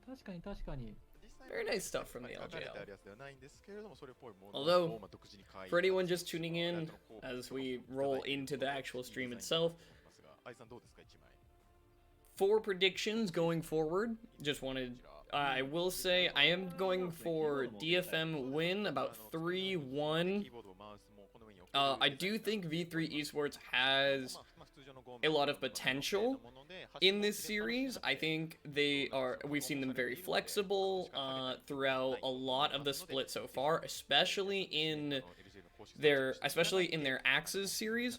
確かに確かに。 Very nice stuff from the LJL. Although, for anyone just tuning in as we roll into the actual stream itself, for predictions going forward, just wanted. I will say I am going for DFM win about 3-1. I do think V3 Esports has a lot of potential in this series. I think we've seen them very flexible throughout a lot of the split so far, especially in their Axes series.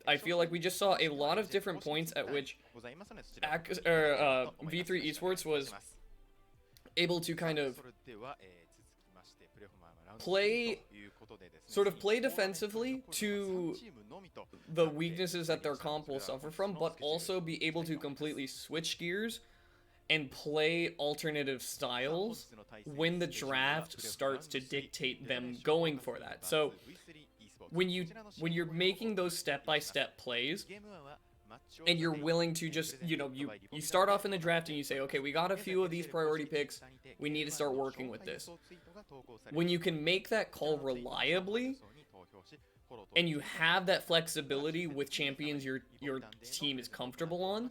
I feel like we just saw a lot of different points at which V3 Esports was able to kind of play defensively to the weaknesses that their comp will suffer from, but also be able to completely switch gears and play alternative styles when the draft starts to dictate them going for that. So when you're making those step-by-step plays and you're willing to just, you start off in the draft and you say, okay, we got a few of these priority picks, we need to start working with this. When you can make that call reliably and you have that flexibility with champions your team is comfortable on,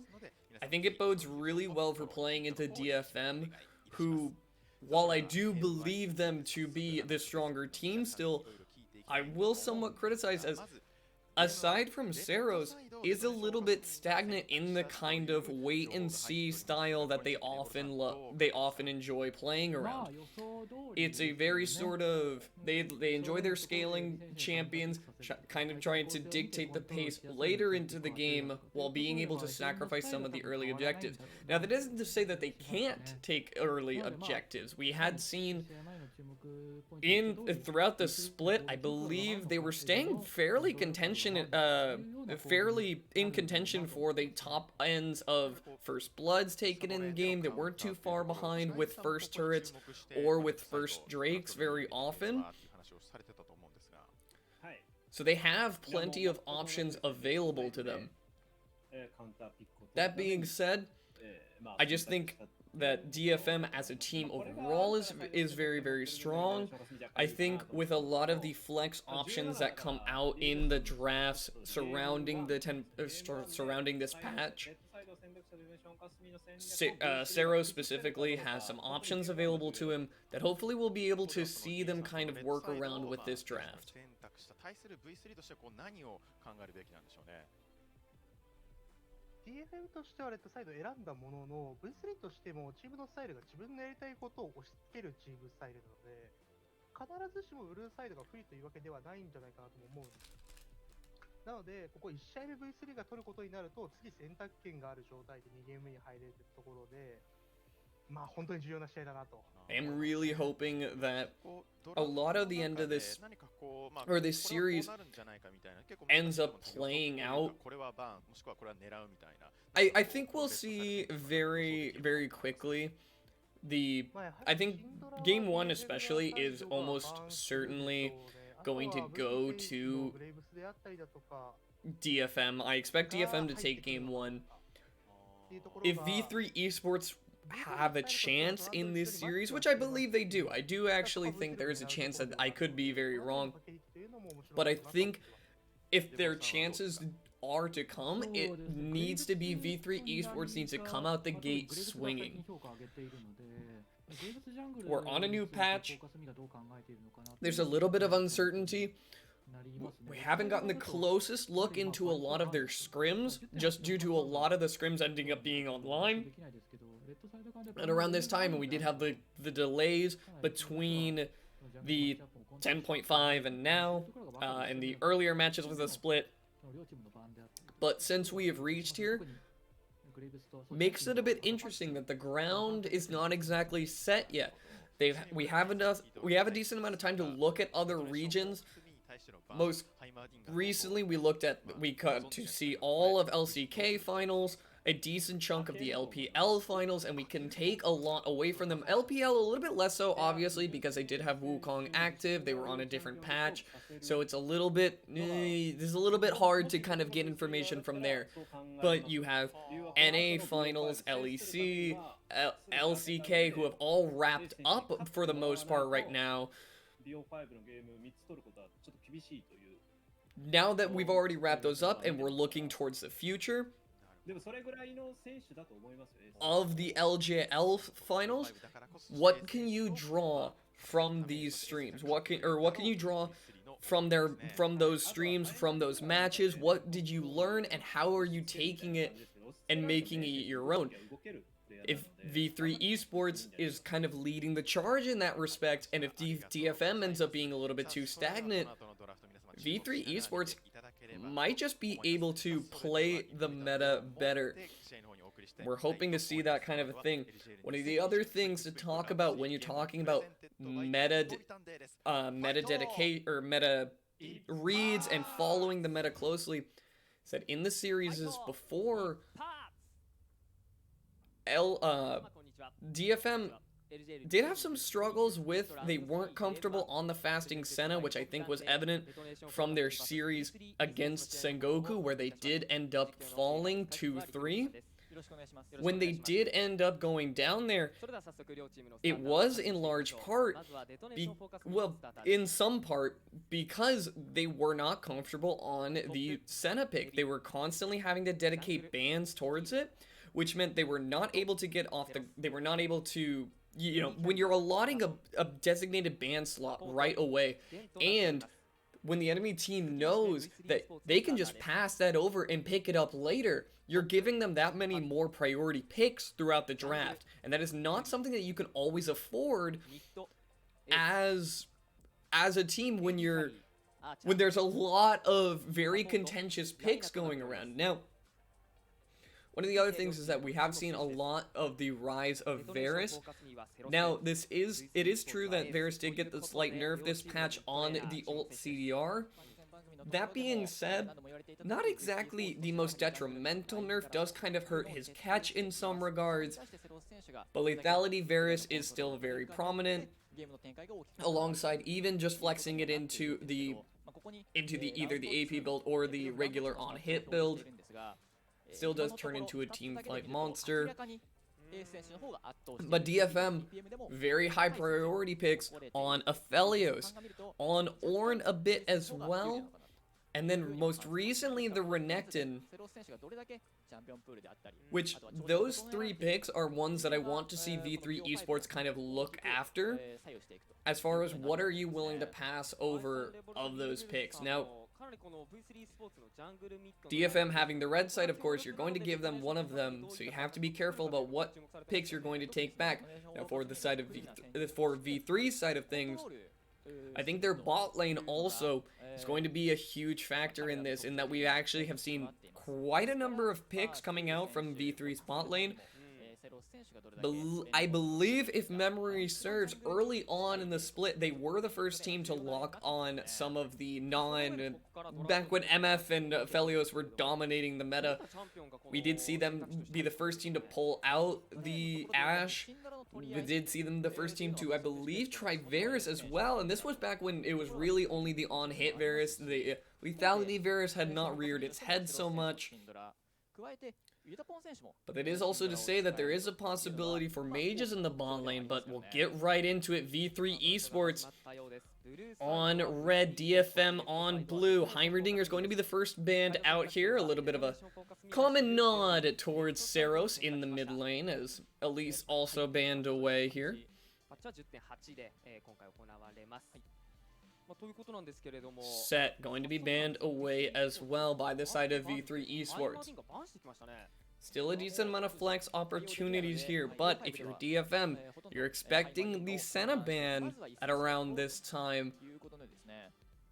I think it bodes really well for playing into DFM, who, while I do believe them to be the stronger team still, I will somewhat criticize as, aside from Seros, is a little bit stagnant in the kind of wait and see style that they often enjoy playing around. It's a very sort of they enjoy their scaling champions, kind of trying to dictate the pace later into the game while being able to sacrifice some of the early objectives. Now that isn't to say that they can't take early objectives. We had seen throughout the split, I believe they were staying fairly in contention for the top ends of first bloods taken in the game that weren't too far behind with first turrets or with first drakes very often. So they have plenty of options available to them. That being said, I just think that DFM as a team overall is very, very strong. I think with a lot of the flex options that come out in the drafts surrounding surrounding this patch, Sero specifically has some options available to him that hopefully we'll be able to see them kind of work around with this draft. DFM としてはレッドサイドを選んだものの V3 としてもチームのスタイルが自分のやりたいことを押し付けるチームスタイルなので、必ずしもブルーサイドが不利というわけではないんじゃないかなとも思うんです。なので、ここ1試合目 V3 が取ることになると、次選択権がある状態で2ゲーム目に入れるところで、まあ本当に重要な試合だなと。I'm really hoping that a lot of the end of this series ends up playing out. I think we'll see very, very quickly. I think game 1 especially is almost certainly going to go to DFM. I expect DFM to take game 1. If V3 Esports have a chance in this series, which I believe they do. I do actually think there is a chance that I could be very wrong. But I think if their chances are to come, it needs to be V3 Esports needs to come out the gate swinging. We're on a new patch. There's a little bit of uncertainty. We haven't gotten the closest look into a lot of their scrims, just due to a lot of the scrims ending up being online. And around this time, we did have the delays between the 10.5 and now, and the earlier matches with a split. But since we have reached here, makes it a bit interesting that the ground is not exactly set yet. We have a decent amount of time to look at other regions. Most recently, we got to see all of LCK finals, a decent chunk of the LPL finals, and we can take a lot away from them. LPL a little bit less so, obviously, because they did have Wukong active. They were on a different patch, so it's a little bit, it's a little bit hard to kind of get information from there. But you have NA finals, LEC, LCK, who have all wrapped up for the most part right now. Now that we've already wrapped those up and we're looking towards the future of the LJL finals, what can you draw from these streams? What can you draw from those streams, from those matches? What did you learn, and how are you taking it and making it your own? If V3 Esports is kind of leading the charge in that respect, and if DFM ends up being a little bit too stagnant, V3 Esports might just be able to play the meta better. We're hoping to see that kind of a thing. One of the other things to talk about when you're talking about meta reads and following the meta closely is that in the series before DFM did have some struggles with, they weren't comfortable on the fasting Senna, which I think was evident from their series against Sengoku, where they did end up falling 2-3. When they did end up going down there, it was in large part, in some part, because they were not comfortable on the Senna pick. They were constantly having to dedicate bans towards it, which meant they were not able to get off the, they were not able to, you know, when you're allotting a designated ban slot right away, and when the enemy team knows that they can just pass that over and pick it up later, you're giving them that many more priority picks throughout the draft, and that is not something that you can always afford as a team when there's a lot of very contentious picks going around. Now, one of the other things is that we have seen a lot of the rise of Varus. Now, it is true that Varus did get the slight nerf this patch on the ult CDR. That being said, not exactly the most detrimental nerf, does kind of hurt his catch in some regards, but lethality Varus is still very prominent, alongside even just flexing it into either the AP build or the regular on-hit build. Still does turn into a team fight monster. But DFM, very high priority picks on Aphelios, on Ornn a bit as well, and then most recently the Renekton, which those three picks are ones that I want to see V3 Esports kind of look after, as far as what are you willing to pass over of those picks. Now, DFM having the red side, of course, you're going to give them one of them, so you have to be careful about what picks you're going to take back. Now, for the side of V3's side of things, I think their bot lane also is going to be a huge factor in this, in that we actually have seen quite a number of picks coming out from V3's bot lane. I believe, if memory serves, early on in the split, they were the first team to lock on some of the back when MF and Aphelios were dominating the meta. We did see them be the first team to pull out the Ashe. We did see them the first team to, I believe, try Varus as well, and this was back when it was really only the on-hit Varus. The lethality Varus had not reared its head so much. But it is also to say that there is a possibility for mages in the bot lane, but we'll get right into it. V3 Esports on red, DFM on blue. Heimerdinger is going to be the first band out here. A little bit of a common nod towards Saros in the mid lane, as Elise also banned away here. Set going to be banned away as well by the side of V3 Esports. Still a decent amount of flex opportunities here, but if you're DFM, you're expecting the Senna ban at around this time.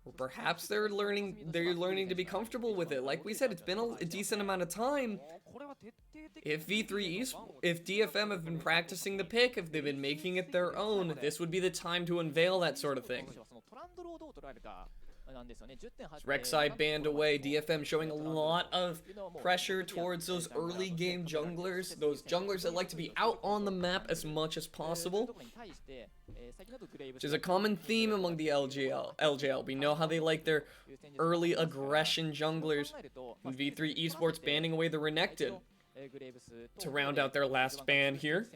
Or perhaps they're learning to be comfortable with it. Like we said, it's been a decent amount of time. If DFM have been practicing the pick, if they've been making it their own, this would be the time to unveil that sort of thing. Rek'Sai banned away. DFM showing a lot of pressure towards those early game junglers. Those junglers that like to be out on the map as much as possible. Which is a common theme among the LJL. We know how they like their early aggression junglers. And V3 Esports banning away the Renekton to round out their last ban here.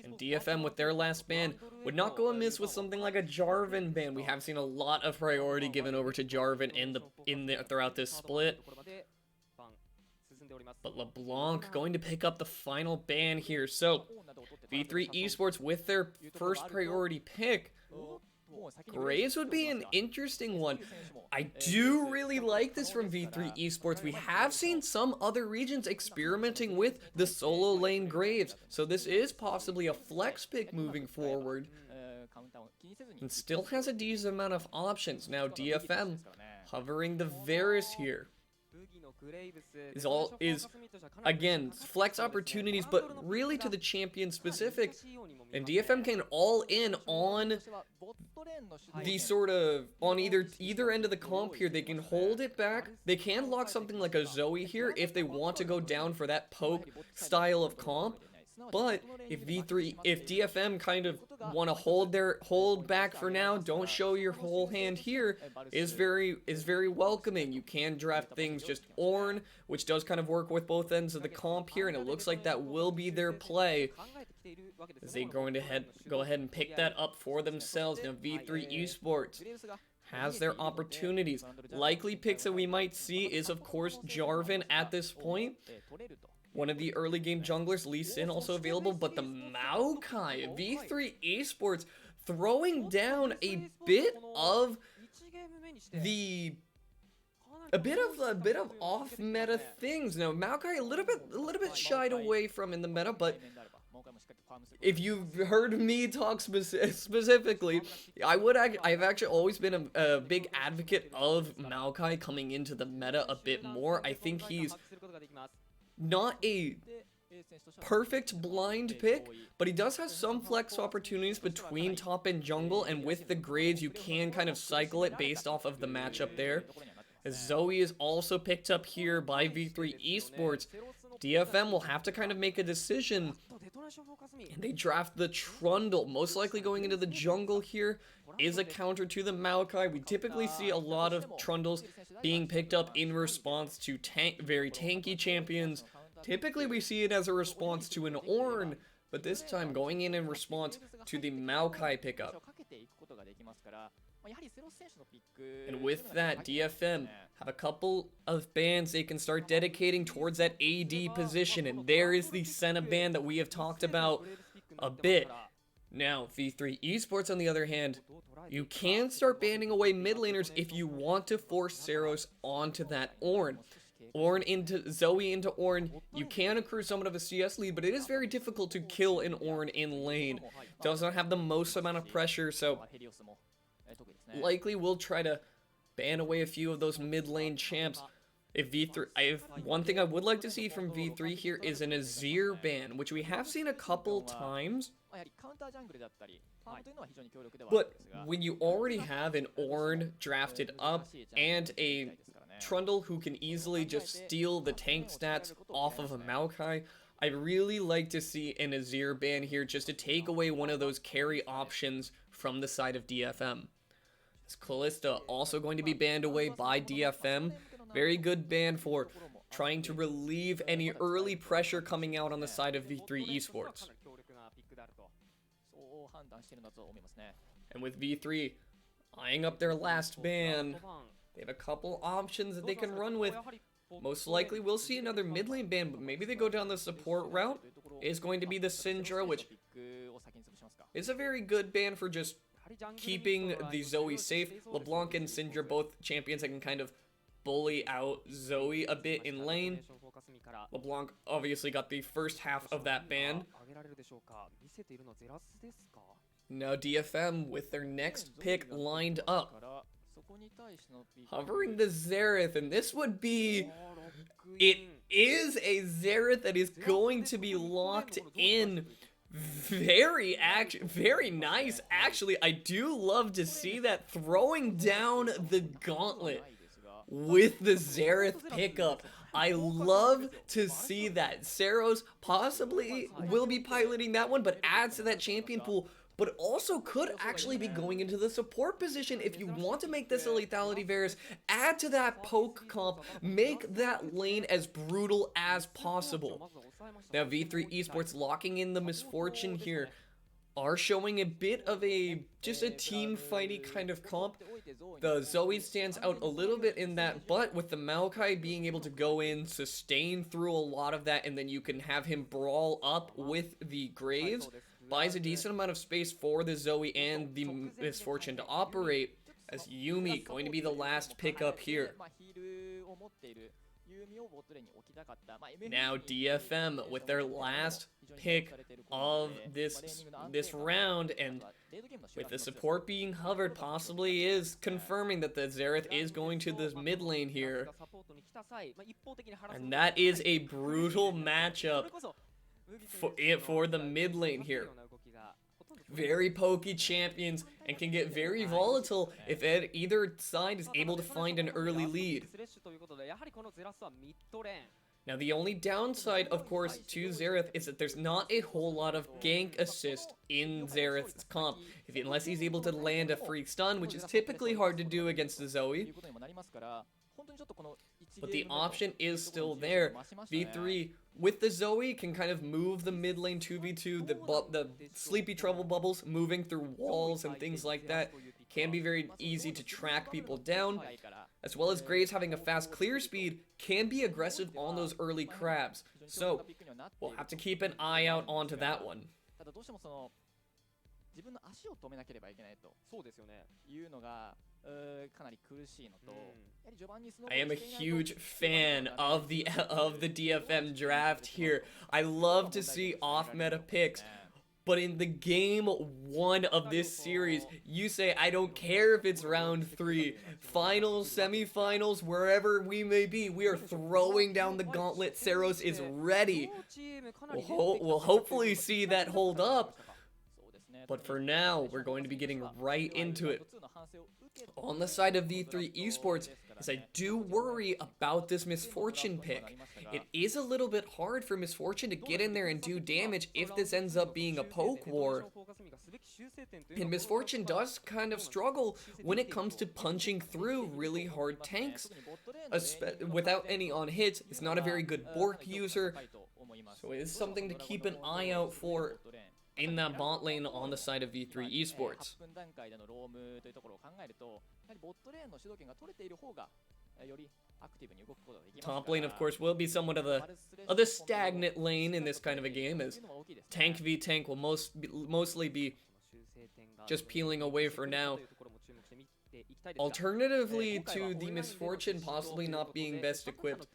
And DFM with their last ban would not go amiss with something like a Jarvan ban. We have seen a lot of priority given over to Jarvan throughout this split. But LeBlanc going to pick up the final ban here. So V3 Esports with their first priority pick. Graves would be an interesting one. I do really like this from V3 Esports. We have seen some other regions experimenting with the solo lane Graves, so this is possibly a flex pick moving forward. And still has a decent amount of options. Now DFM hovering the Varus here. Is again flex opportunities, but really to the champion specific, and DFM can all in on the sort of on either end of the comp here. They can hold it back. They can lock something like a Zoe here if they want to go down for that poke style of comp. But if DFM kind of want to hold back for now, don't show your whole hand here, is very welcoming. You can draft things just Ornn, which does kind of work with both ends of the comp here, and it looks like that will be their play as they go ahead and pick that up for themselves. Now V3 Esports has their opportunities. Likely picks that we might see is of course Jarvan at this point. One of the early game junglers, Lee Sin, also available, but the Maokai, V3 Esports, throwing down a bit of off meta things. Now Maokai a little bit shied away from in the meta, but if you've heard me talk specifically, I've actually always been a big advocate of Maokai coming into the meta a bit more. I think he's not a perfect blind pick, but he does have some flex opportunities between top and jungle, and with the grades you can kind of cycle it based off of the matchup there. As Zoe is also picked up here by V3 Esports, DFM will have to kind of make a decision, and they draft the Trundle. Most likely going into the jungle here is a counter to the Maokai. We typically see a lot of Trundles being picked up in response to very tanky champions. Typically we see it as a response to an Ornn, but this time going in response to the Maokai pickup. And with that, DFM have a couple of bans they can start dedicating towards that AD position, and there is the Senna ban that we have talked about a bit. Now, V3 Esports, on the other hand, you can start banning away mid laners if you want to force Seros onto that Ornn. Zoe into Ornn, you can accrue somewhat of a CS lead, but it is very difficult to kill an Ornn in lane. Does not have the most amount of pressure, so likely will try to ban away a few of those mid lane champs. One thing I would like to see from V3 here is an Azir ban, which we have seen a couple times. But when you already have an Ornn drafted up and a Trundle who can easily just steal the tank stats off of a Maokai, I really like to see an Azir ban here just to take away one of those carry options from the side of DFM. Kalista also going to be banned away by DFM. Very good ban for trying to relieve any early pressure coming out on the side of V3 Esports. And with V3 eyeing up their last ban, they have a couple options that they can run with. Most likely we'll see another mid lane ban, but maybe they go down the support route. Is going to be the Syndra, which is a very good ban for just keeping the Zoe safe. LeBlanc and Syndra, both champions that can kind of bully out Zoe a bit in lane. LeBlanc obviously got the first half of that ban. Now DFM with their next pick lined up, hovering the Xerath, and this would be... It is a Xerath that is going to be locked in. Very nice. Actually, I do love to see that, throwing down the gauntlet with the Xerath pickup. I love to see that. Saros possibly will be piloting that one, but adds to that champion pool, but also could actually be going into the support position if you want to make this a lethality Varus. Add to that poke comp, make that lane as brutal as possible. Now V3 Esports locking in the Misfortune here are showing a bit of just a team fighty kind of comp. The Zoe stands out a little bit in that, but with the Maokai being able to go in, sustain through a lot of that, and then you can have him brawl up with the Graves, buys a decent amount of space for the Zoe and the Misfortune to operate, as Yuumi going to be the last pickup here. Now DFM with their last pick of this round, and with the support being hovered, possibly is confirming that the Xerath is going to this mid lane here. And that is a brutal matchup for the mid lane here. Very pokey champions and can get very volatile if either side is able to find an early lead. Now the only downside, of course, to Xerath is that there's not a whole lot of gank assist in Xerath's comp, unless he's able to land a free stun, which is typically hard to do against the Zoe. But the option is still there. V3 with the Zoe can kind of move the mid lane 2v2, the sleepy trouble bubbles, moving through walls and things like that. Can be very easy to track people down, as well as Graves having a fast clear speed can be aggressive on those early crabs. So we'll have to keep an eye out onto that one. I am a huge fan of the DFM draft here. I love to see off-meta picks. But in the game 1 of this series, you say, I don't care if it's round 3, finals, semifinals, wherever we may be, we are throwing down the gauntlet. Saros is ready. We'll hopefully see that hold up. But for now, we're going to be getting right into it. On the side of V3 Esports, is I do worry about this Misfortune pick. It is a little bit hard for Misfortune to get in there and do damage if this ends up being a poke war. And Misfortune does kind of struggle when it comes to punching through really hard tanks. Without any on hits, it's not a very good Bork user. So it is something to keep an eye out for in that bot lane on the side of V3 Esports. Top lane, of course, will be somewhat of the stagnant lane in this kind of a game, as tank v tank will mostly be just peeling away for now. Alternatively to the Misfortune possibly not being best equipped,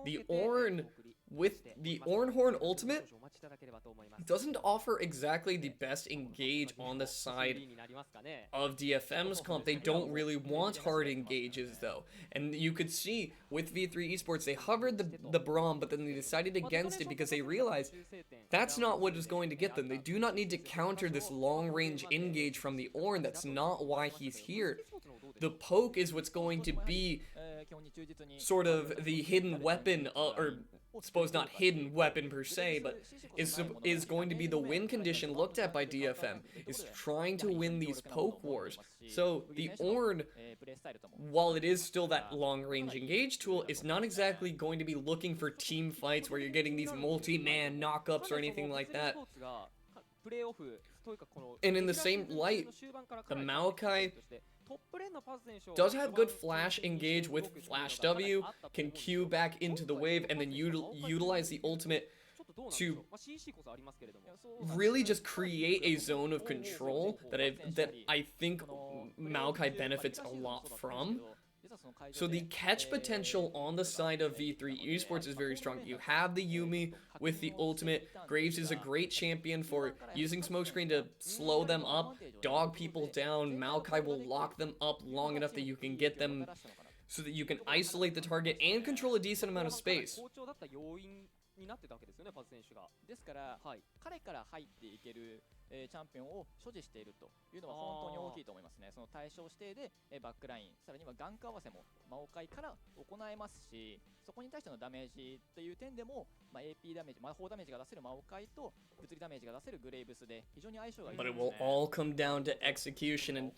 the Ornn with the Ornhorn ultimate doesn't offer exactly the best engage on the side of DFM's comp. They don't really want hard engages though, and you could see with V3 Esports they hovered the Braum, but then they decided against it because they realized that's not what is going to get them. They do not need to counter this long range engage from the Ornn. That's not why he's here. The poke is what's going to be sort of the hidden weapon, or suppose not hidden weapon per se, but is going to be the win condition looked at by DFM, is trying to win these poke wars. So the Ornn, while it is still that long-range engage tool, is not exactly going to be looking for team fights where you're getting these multi-man knockups or anything like that. And in the same light, the Maokai does have good flash engage with flash W, can Q back into the wave, and then utilize the ultimate to really just create a zone of control that I think Maokai benefits a lot from. So the catch potential on the side of V3 Esports is very strong. You have the Yuumi with the ultimate. Graves is a great champion for using smokescreen to slow them up, dog people down. Maokai will lock them up long enough that you can get them so that you can isolate the target and control a decent amount of space. になってたわけですよね、パズ選手が。ですから、彼から入っていける、チャンピオンを所持しているというのは本当に大きいと思いますね。その対象指定で、バックライン、さらにはガンク合わせも魔王界から行えますし、そこに対してのダメージという点でも、AP ダメージ、魔法ダメージが出せる魔王界と物理ダメージが出せるグレイブスで非常に相性がいいです But ね。 it will all come down to execution. And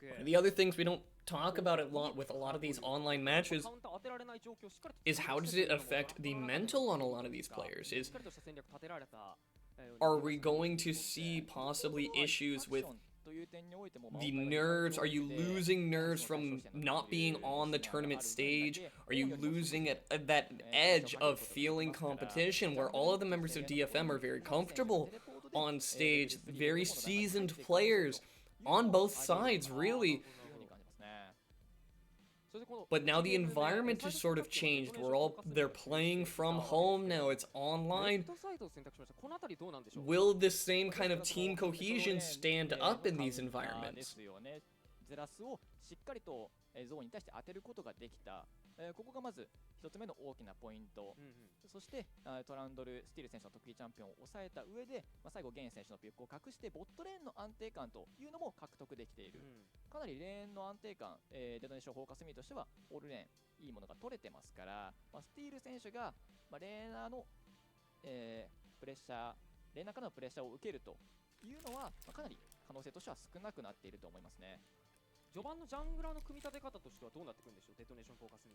one of the other things we don't talk about a lot with a lot of these online matches is how does it affect the mental on a lot of these players? Are we going to see possibly issues with the nerves? Are you losing nerves from not being on the tournament stage? Are you losing that edge of feeling competition where all of the members of DFM are very comfortable on stage, very seasoned players on both sides, really? But now the environment has sort of changed. They're playing from home now. It's online. Will this same kind of team cohesion stand up in these environments? ゼラスをしっかりとゾーンに対して当てることができた、ここがまず一つ目の大きなポイント、そしてトランドル・スティール選手の得意チャンピオンを抑えた上で、最後ゲン選手のピックを隠してボットレーンの安定感というのも獲得できている、かなりレーンの安定感、デトネーションフォーカスミーとしてはオールレーンいいものが取れてますから、スティール選手が、レーナーの、プレッシャーレーナーからのプレッシャーを受けるというのは、かなり可能性としては少なくなっていると思いますね。序盤のジャングラーの組み立て方としてはどうなってくるんでしょう、デトネーションフォーカスに。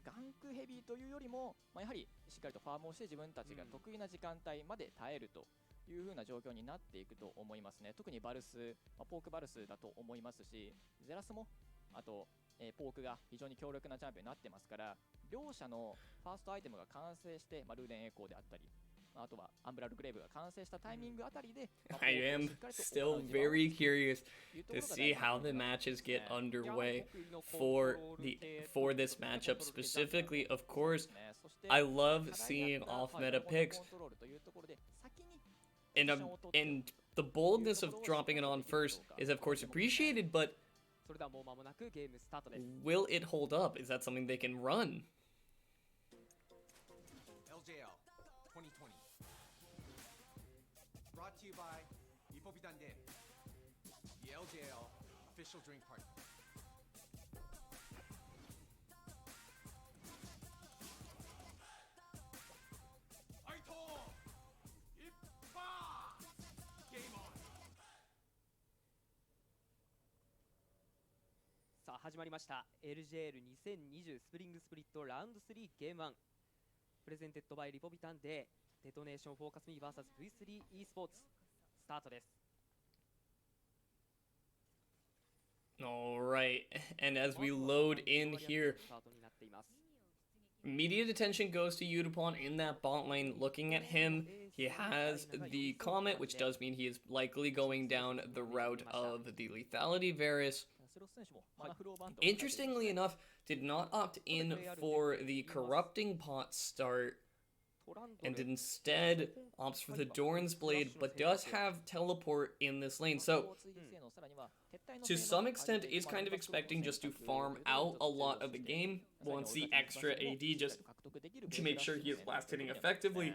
ガンクヘビーというよりも、やはりしっかりとファームをして自分たちが得意な時間帯まで耐えるという風な状況になっていくと思いますね。特にバルス、ポークバルスだと思いますし、ゼラスもあと、ポークが非常に強力なチャンピオンになってますから、両者のファーストアイテムが完成して、ルーレンエコーであったり、あとはアンブラルグレーブが完成したタイミングあたりで、I am still very curious to see how the matches get underway for this matchup specifically. Of course, I love seeing off-meta picks, and the boldness of dropping it on first is of course appreciated, but will it hold up? Is that something they can run? LJL 2020 brought to you by Ipopitande, the LJL official drink partner. Game on. さあ始まりました LJL2020 スプリングスプリットラウンド3ゲーム1プレゼンテッドバイリポビタンでデトネーションフォーカスミー vs V3 Esports スタートです。 Alright, and as we load in here, immediate attention goes to Udapon in that bot lane. Looking at him, he has the Comet, which does mean he is likely going down the route of the Lethality Varus. Interestingly enough, did not opt in for the Corrupting Pot start, and instead opts for the Doran's Blade, but does have Teleport in this lane. So, to some extent, is kind of expecting just to farm out a lot of the game, wants the extra AD just to make sure he is last hitting effectively.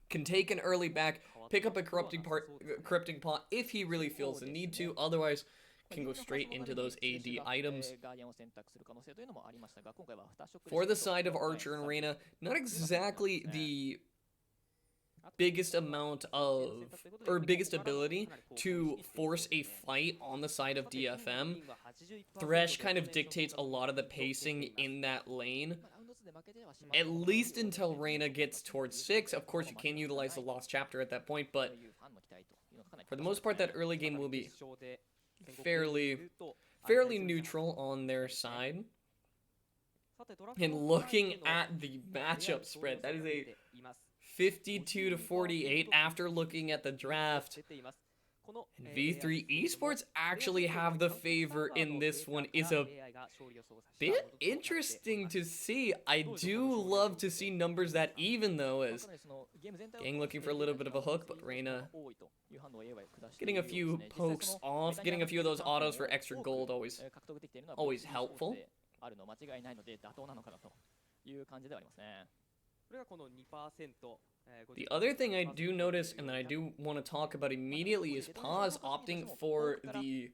Can take an early back, pick up a Corrupting Pot if he really feels the need to, otherwise can go straight into those AD items. For the side of Archer and Reyna, not exactly the biggest amount of, or biggest ability to force a fight on the side of DFM. Thresh kind of dictates a lot of the pacing in that lane, at least until Reyna gets towards 6. Of course, you can utilize the Lost Chapter at that point, but for the most part, that early game will be fairly neutral on their side. And looking at the matchup spread, that is a 52-48 after looking at the draft. And V3 Esports actually have the favor in this one. Is a bit interesting to see. I do love to see numbers that even, though, as Gang looking for a little bit of a hook, but Reyna getting a few pokes off, getting a few of those autos for extra gold, always helpful. The other thing I do notice and that I do want to talk about immediately is Paz opting for the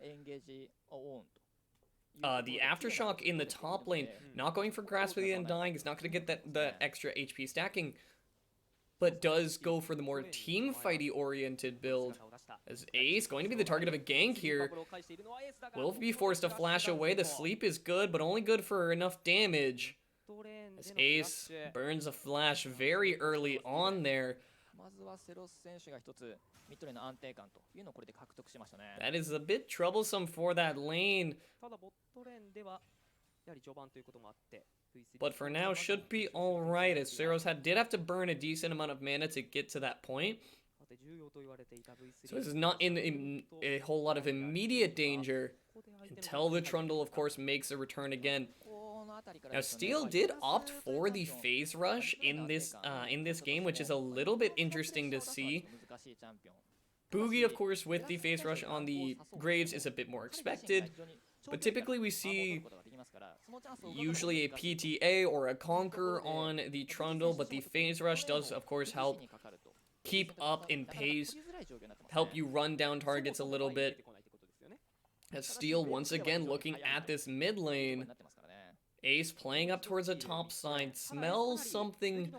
aftershock in the top lane, not going for grasp of the undying. He's not going to get that extra HP stacking, but does go for the more team fighty oriented build. As Ace going to be the target of a gank here, will be forced to flash away. The sleep is good, but only good for enough damage. As Ace burns a flash very early on there. That is a bit troublesome for that lane. But for now, should be alright, as Seros did have to burn a decent amount of mana to get to that point. So this is not in a whole lot of immediate danger until the Trundle, of course, makes a return again. Now, Steel did opt for the phase rush in this game, which is a little bit interesting to see. Boogie, of course, with the phase rush on the Graves is a bit more expected, but typically we see usually a PTA or a Conquer on the Trundle, but the phase rush does, of course, help keep up in pace, help you run down targets a little bit. As Steel once again looking at this mid lane, Ace playing up towards the top side, smells something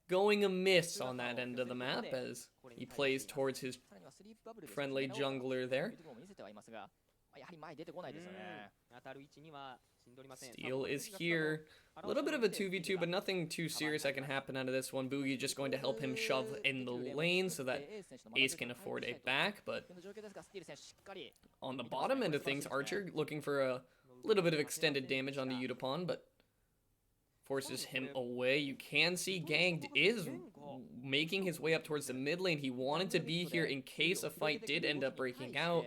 going amiss on that end of the map as he plays towards his friendly jungler there. Steel is here. A little bit of a 2v2, but nothing too serious that can happen out of this one. Boogie just going to help him shove in the lane so that Ace can afford a back, but on the bottom end of things, Archer looking for a little bit of extended damage on the Udapon, but forces him away. You can see Ganged is making his way up towards the mid lane. He wanted to be here in case a fight did end up breaking out.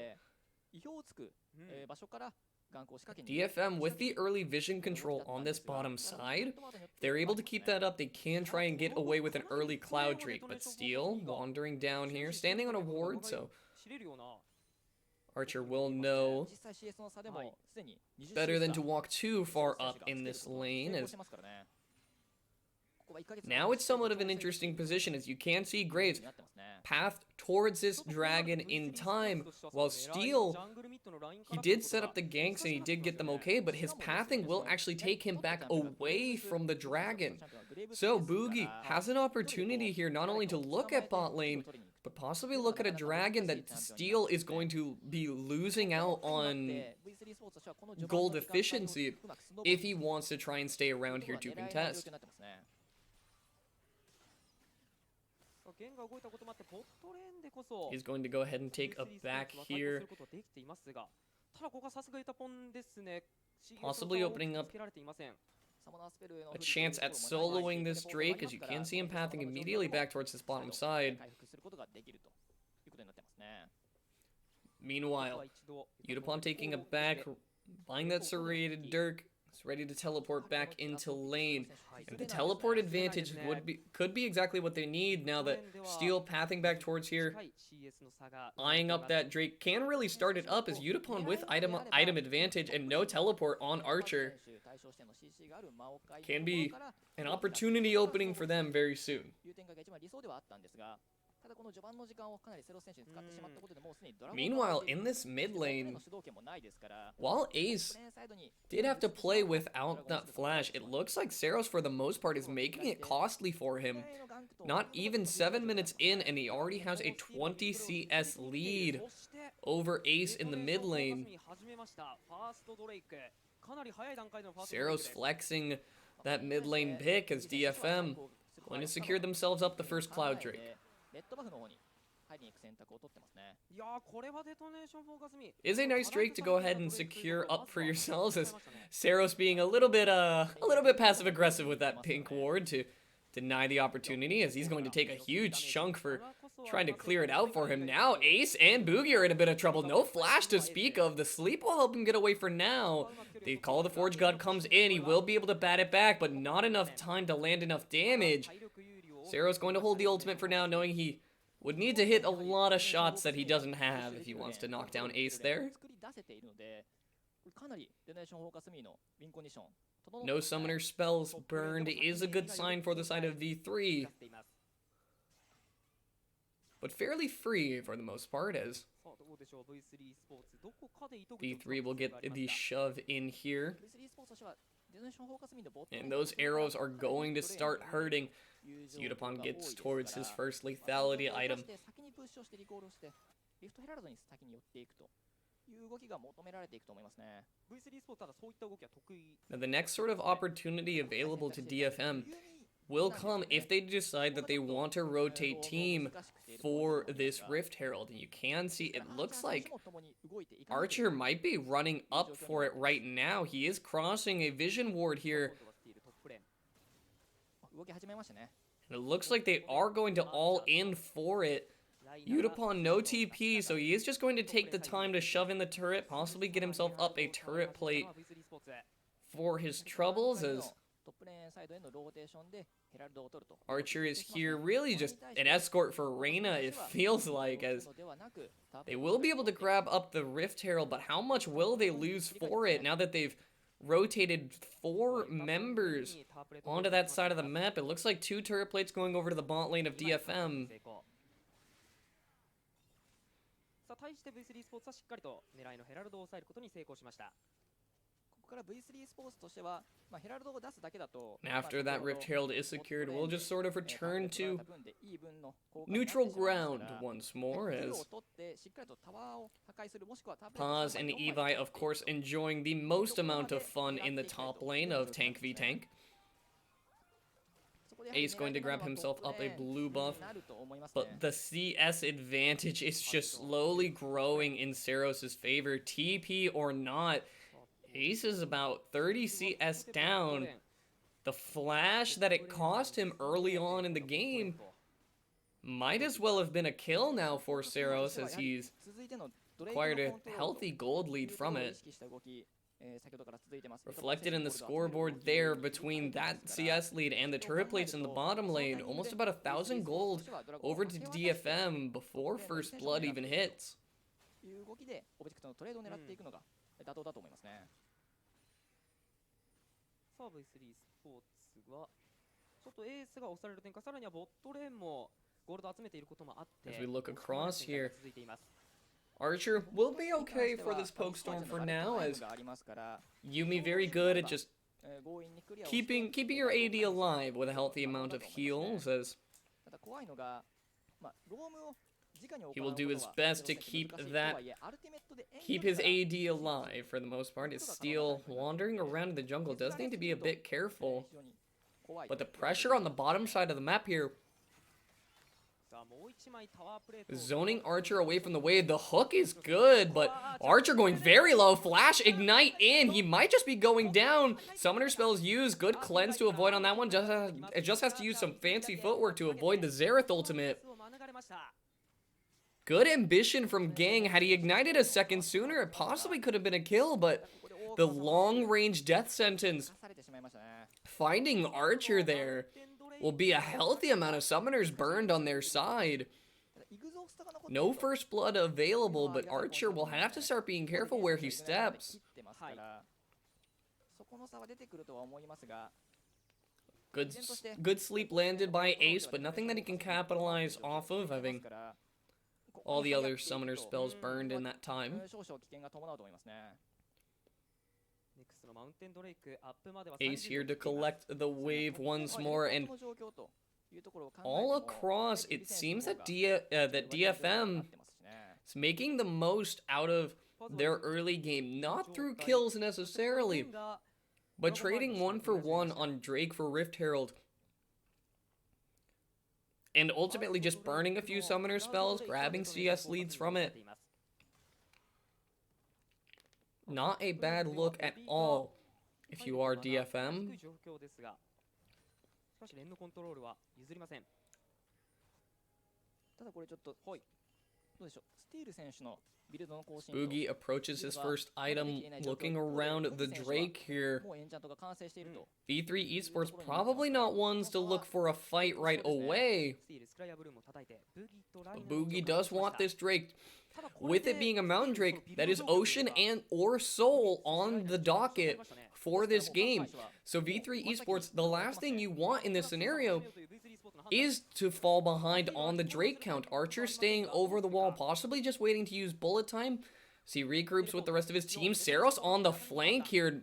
DFM with the early vision control on this bottom side, if they're able to keep that up, they can try and get away with an early Cloud Drake, but Steel wandering down here, standing on a ward, so Archer will know better than to walk too far up in this lane. As now it's somewhat of an interesting position, as you can see Graves path towards this dragon in time, while Steel, he did set up the ganks and he did get them okay, but his pathing will actually take him back away from the dragon. So Boogie has an opportunity here not only to look at bot lane, but possibly look at a dragon that Steel is going to be losing out on gold efficiency if he wants to try and stay around here to contest. He's going to go ahead and take a back here, possibly opening up a chance at soloing this Drake, as you can see him pathing immediately back towards this bottom side. Meanwhile, Udapon taking a back, buying that serrated Dirk, is ready to teleport back into lane. And the teleport advantage could be exactly what they need now that Steel pathing back towards here, eyeing up that Drake, can really start it up as Udapon with item advantage and no teleport on Archer. Can be an opportunity opening for them very soon. Meanwhile, in this mid lane, while Ace did have to play without that flash, it looks like Seros for the most part is making it costly for him. Not even 7 minutes in and he already has a 20 CS lead over Ace in the mid lane. Seros flexing that mid lane pick as DFM going to secure themselves up the first Cloud Drake. Is a nice Drake to go ahead and secure up for yourselves, as Seros being a little bit passive aggressive with that pink ward to deny the opportunity, as he's going to take a huge chunk for trying to clear it out for him. Now Ace and Boogie are in a bit of trouble. No flash to speak of. The sleep will help him get away for now. The Call of the Forge God comes in. He will be able to bat it back, but not enough time to land enough damage. Seros going to hold the ultimate for now, knowing he would need to hit a lot of shots that he doesn't have if he wants to knock down Ace there. No summoner spells burned is a good sign for the side of V3, but fairly free for the most part, as V3 will get the shove in here. And those arrows are going to start hurting. Yutapon gets towards his first lethality item. Now the next sort of opportunity available to DFM will come if they decide that they want to rotate team for this Rift Herald. And you can see it looks like Archer might be running up for it right now. He is crossing a vision ward here. And it looks like they are going to all in for it. Yutapon no TP, so he is just going to take the time to shove in the turret, possibly get himself up a turret plate for his troubles, as Archer is here really just an escort for Reyna, it feels like, as they will be able to grab up the Rift Herald, but how much will they lose for it now that they've rotated 4 members onto that side of the map? It looks like 2 turret plates going over to the bot lane of DFM. さあ対して V3 スポーツはしっかりと狙いのヘラルドを抑えることに成功しました。 After that Rift Herald is secured, we'll just sort of return to neutral ground once more, as Paz and Evi, of course, enjoying the most amount of fun in the top lane of Tank v Tank. Ace going to grab himself up a blue buff, but the CS advantage is just slowly growing in Seros' favor. TP or not, Ace is about 30 CS down. The flash that it cost him early on in the game might as well have been a kill now for Seros, as he's acquired a healthy gold lead from it. Reflected in the scoreboard there between that CS lead and the turret plates in the bottom lane, almost about 1,000 gold over to DFM before first blood even hits. さあ V3 スポーツはちょっとエースが押される展開、さらにはボットレーンもゴールド集めていることもあって、 As we look across here, Archer will be okay for this poke storm for now, as Yuumi very good at just keeping your AD alive with a healthy amount of heals, as he will do his best to keep his AD alive for the most part. His Steel wandering around in the jungle does need to be a bit careful. But the pressure on the bottom side of the map here, zoning Archer away from the wave. The hook is good, but Archer going very low. Flash, ignite in. He might just be going down. Summoner spells used. Good cleanse to avoid on that one. It just has to use some fancy footwork to avoid the Xerath ultimate. Good ambition from Gang. Had he ignited a second sooner, it possibly could have been a kill, but the long-range death sentence finding Archer there will be a healthy amount of summoners burned on their side. No first blood available, but Archer will have to start being careful where he steps. Good sleep landed by Ace, but nothing that he can capitalize off of, having all the other summoner spells burned in that time. Ace here to collect the wave once more, and all across it seems that DFM is making the most out of their early game, not through kills necessarily, but trading 1-for-1 on Drake for Rift Herald, and ultimately just burning a few summoner spells, grabbing CS leads from it. Not a bad look at all if you are DFM. Boogie approaches his first item, looking around the Drake here. V3 Esports probably not ones to look for a fight right away. But Boogie does want this Drake. With it being a Mountain Drake, that is Ocean and or Soul on the docket for this game. So V3 Esports, the last thing you want in this scenario is to fall behind on the Drake count. Archer staying over the wall, possibly just waiting to use bullet time. So he regroups with the rest of his team. Seros on the flank here.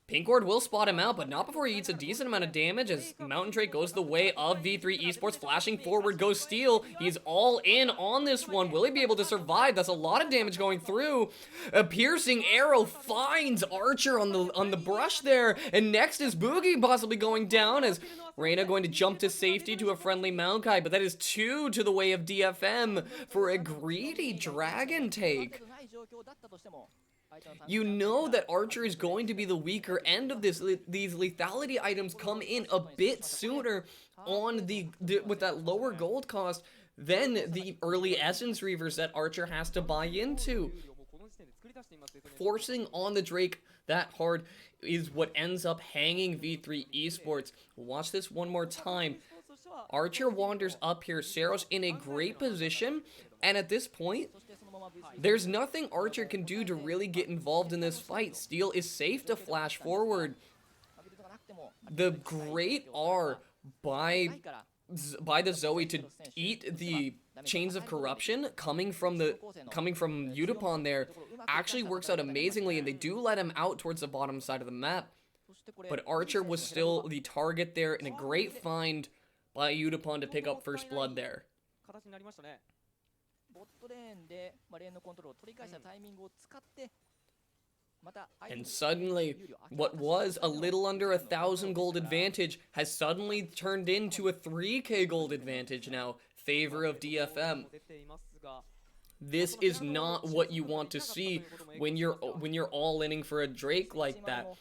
Pink Ward will spot him out, but not before he eats a decent amount of damage as Mountain Drake goes the way of V3 Esports. Flashing forward goes Steel. He's all in on this one. Will he be able to survive? That's a lot of damage going through. A piercing arrow finds Archer on the brush there. And next is Boogie possibly going down as Reyna going to jump to safety to a friendly Maokai. But that is 2 to the way of DFM for a greedy dragon take. You know that Archer is going to be the weaker end of this. These lethality items come in a bit sooner on with that lower gold cost than the early Essence Reavers that Archer has to buy into. Forcing on the Drake that hard is what ends up hanging V3 Esports. Watch this one more time. Archer wanders up here. Seros in a great position, and at this point, there's nothing Archer can do to really get involved in this fight. Steel is safe to flash forward. The great R by the Zoe to eat the chains of corruption coming from Udapon there actually works out amazingly, and they do let him out towards the bottom side of the map. But Archer was still the target there, and a great find by Udapon to pick up first blood there. And suddenly, what was a little under 1,000 gold advantage has suddenly turned into a 3k gold advantage now, favor of DFM. This is not what you want to see when you're all-inning for a Drake like that.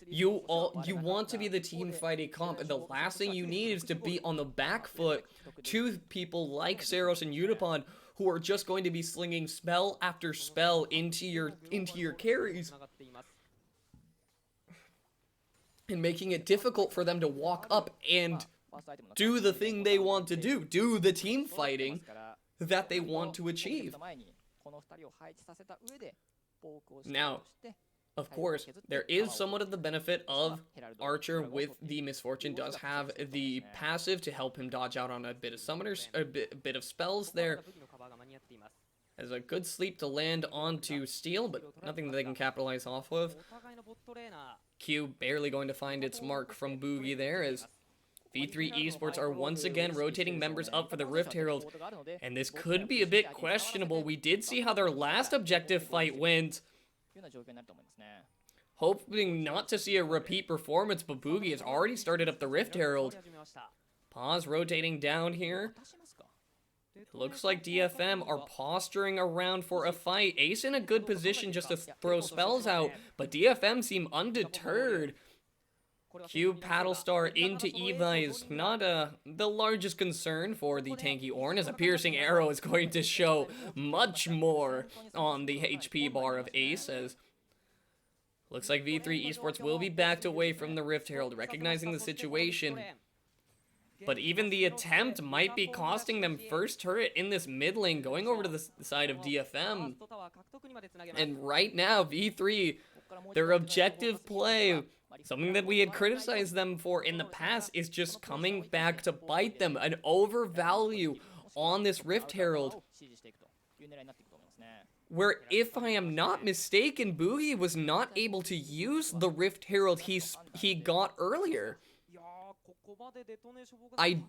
You want to be the team fighting comp, and the last thing you need is to be on the back foot to people like Seros and Udapon, who are just going to be slinging spell after spell into your carries and making it difficult for them to walk up and do the thing they want to do the team fighting that they want to achieve. Now, of course, there is somewhat of the benefit of Archer with the Misfortune does have the passive to help him dodge out on a bit of summoners, a bit of spells there. Has a good sleep to land onto Steel, but nothing that they can capitalize off of. Q barely going to find its mark from Boogie there as V3 Esports are once again rotating members up for the Rift Herald, and this could be a bit questionable. We did see how their last objective fight went. Hoping not to see a repeat performance, but Boogie has already started up the Rift Herald. Pause rotating down here. Looks like DFM are posturing around for a fight. Ace in a good position just to throw spells out, but DFM seem undeterred. Q Paddlestar into Eva is not the largest concern for the tanky Ornn, as a piercing arrow is going to show much more on the HP bar of Ace, as looks like V3 Esports will be backed away from the Rift Herald, recognizing the situation. But even the attempt might be costing them first turret in this mid lane, going over to the side of DFM. And right now, V3, their objective play, something that we had criticized them for in the past, is just coming back to bite them. An overvalue on this Rift Herald, where, if I am not mistaken, Boogie was not able to use the Rift Herald he got earlier. I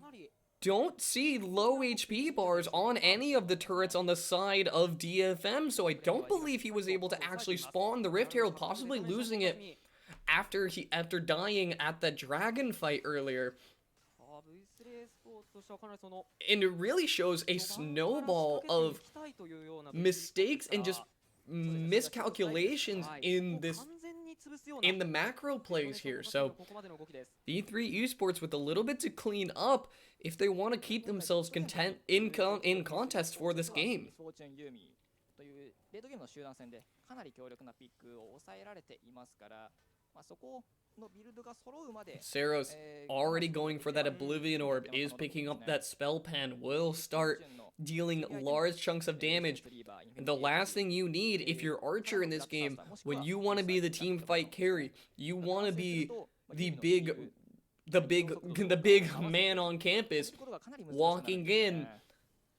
don't see low HP bars on any of the turrets on the side of DFM, so I don't believe he was able to actually spawn the Rift Herald, possibly losing it after dying at the dragon fight earlier. And it really shows a snowball of mistakes and just miscalculations in the macro plays here. So V3 Esports with a little bit to clean up if they want to keep themselves content in contest for this game. Seros already going for that Oblivion Orb, is picking up that spell pen, will start dealing large chunks of damage. And the last thing you need if you're Archer in this game, when you want to be the team fight carry, you want to be the big man on campus walking in.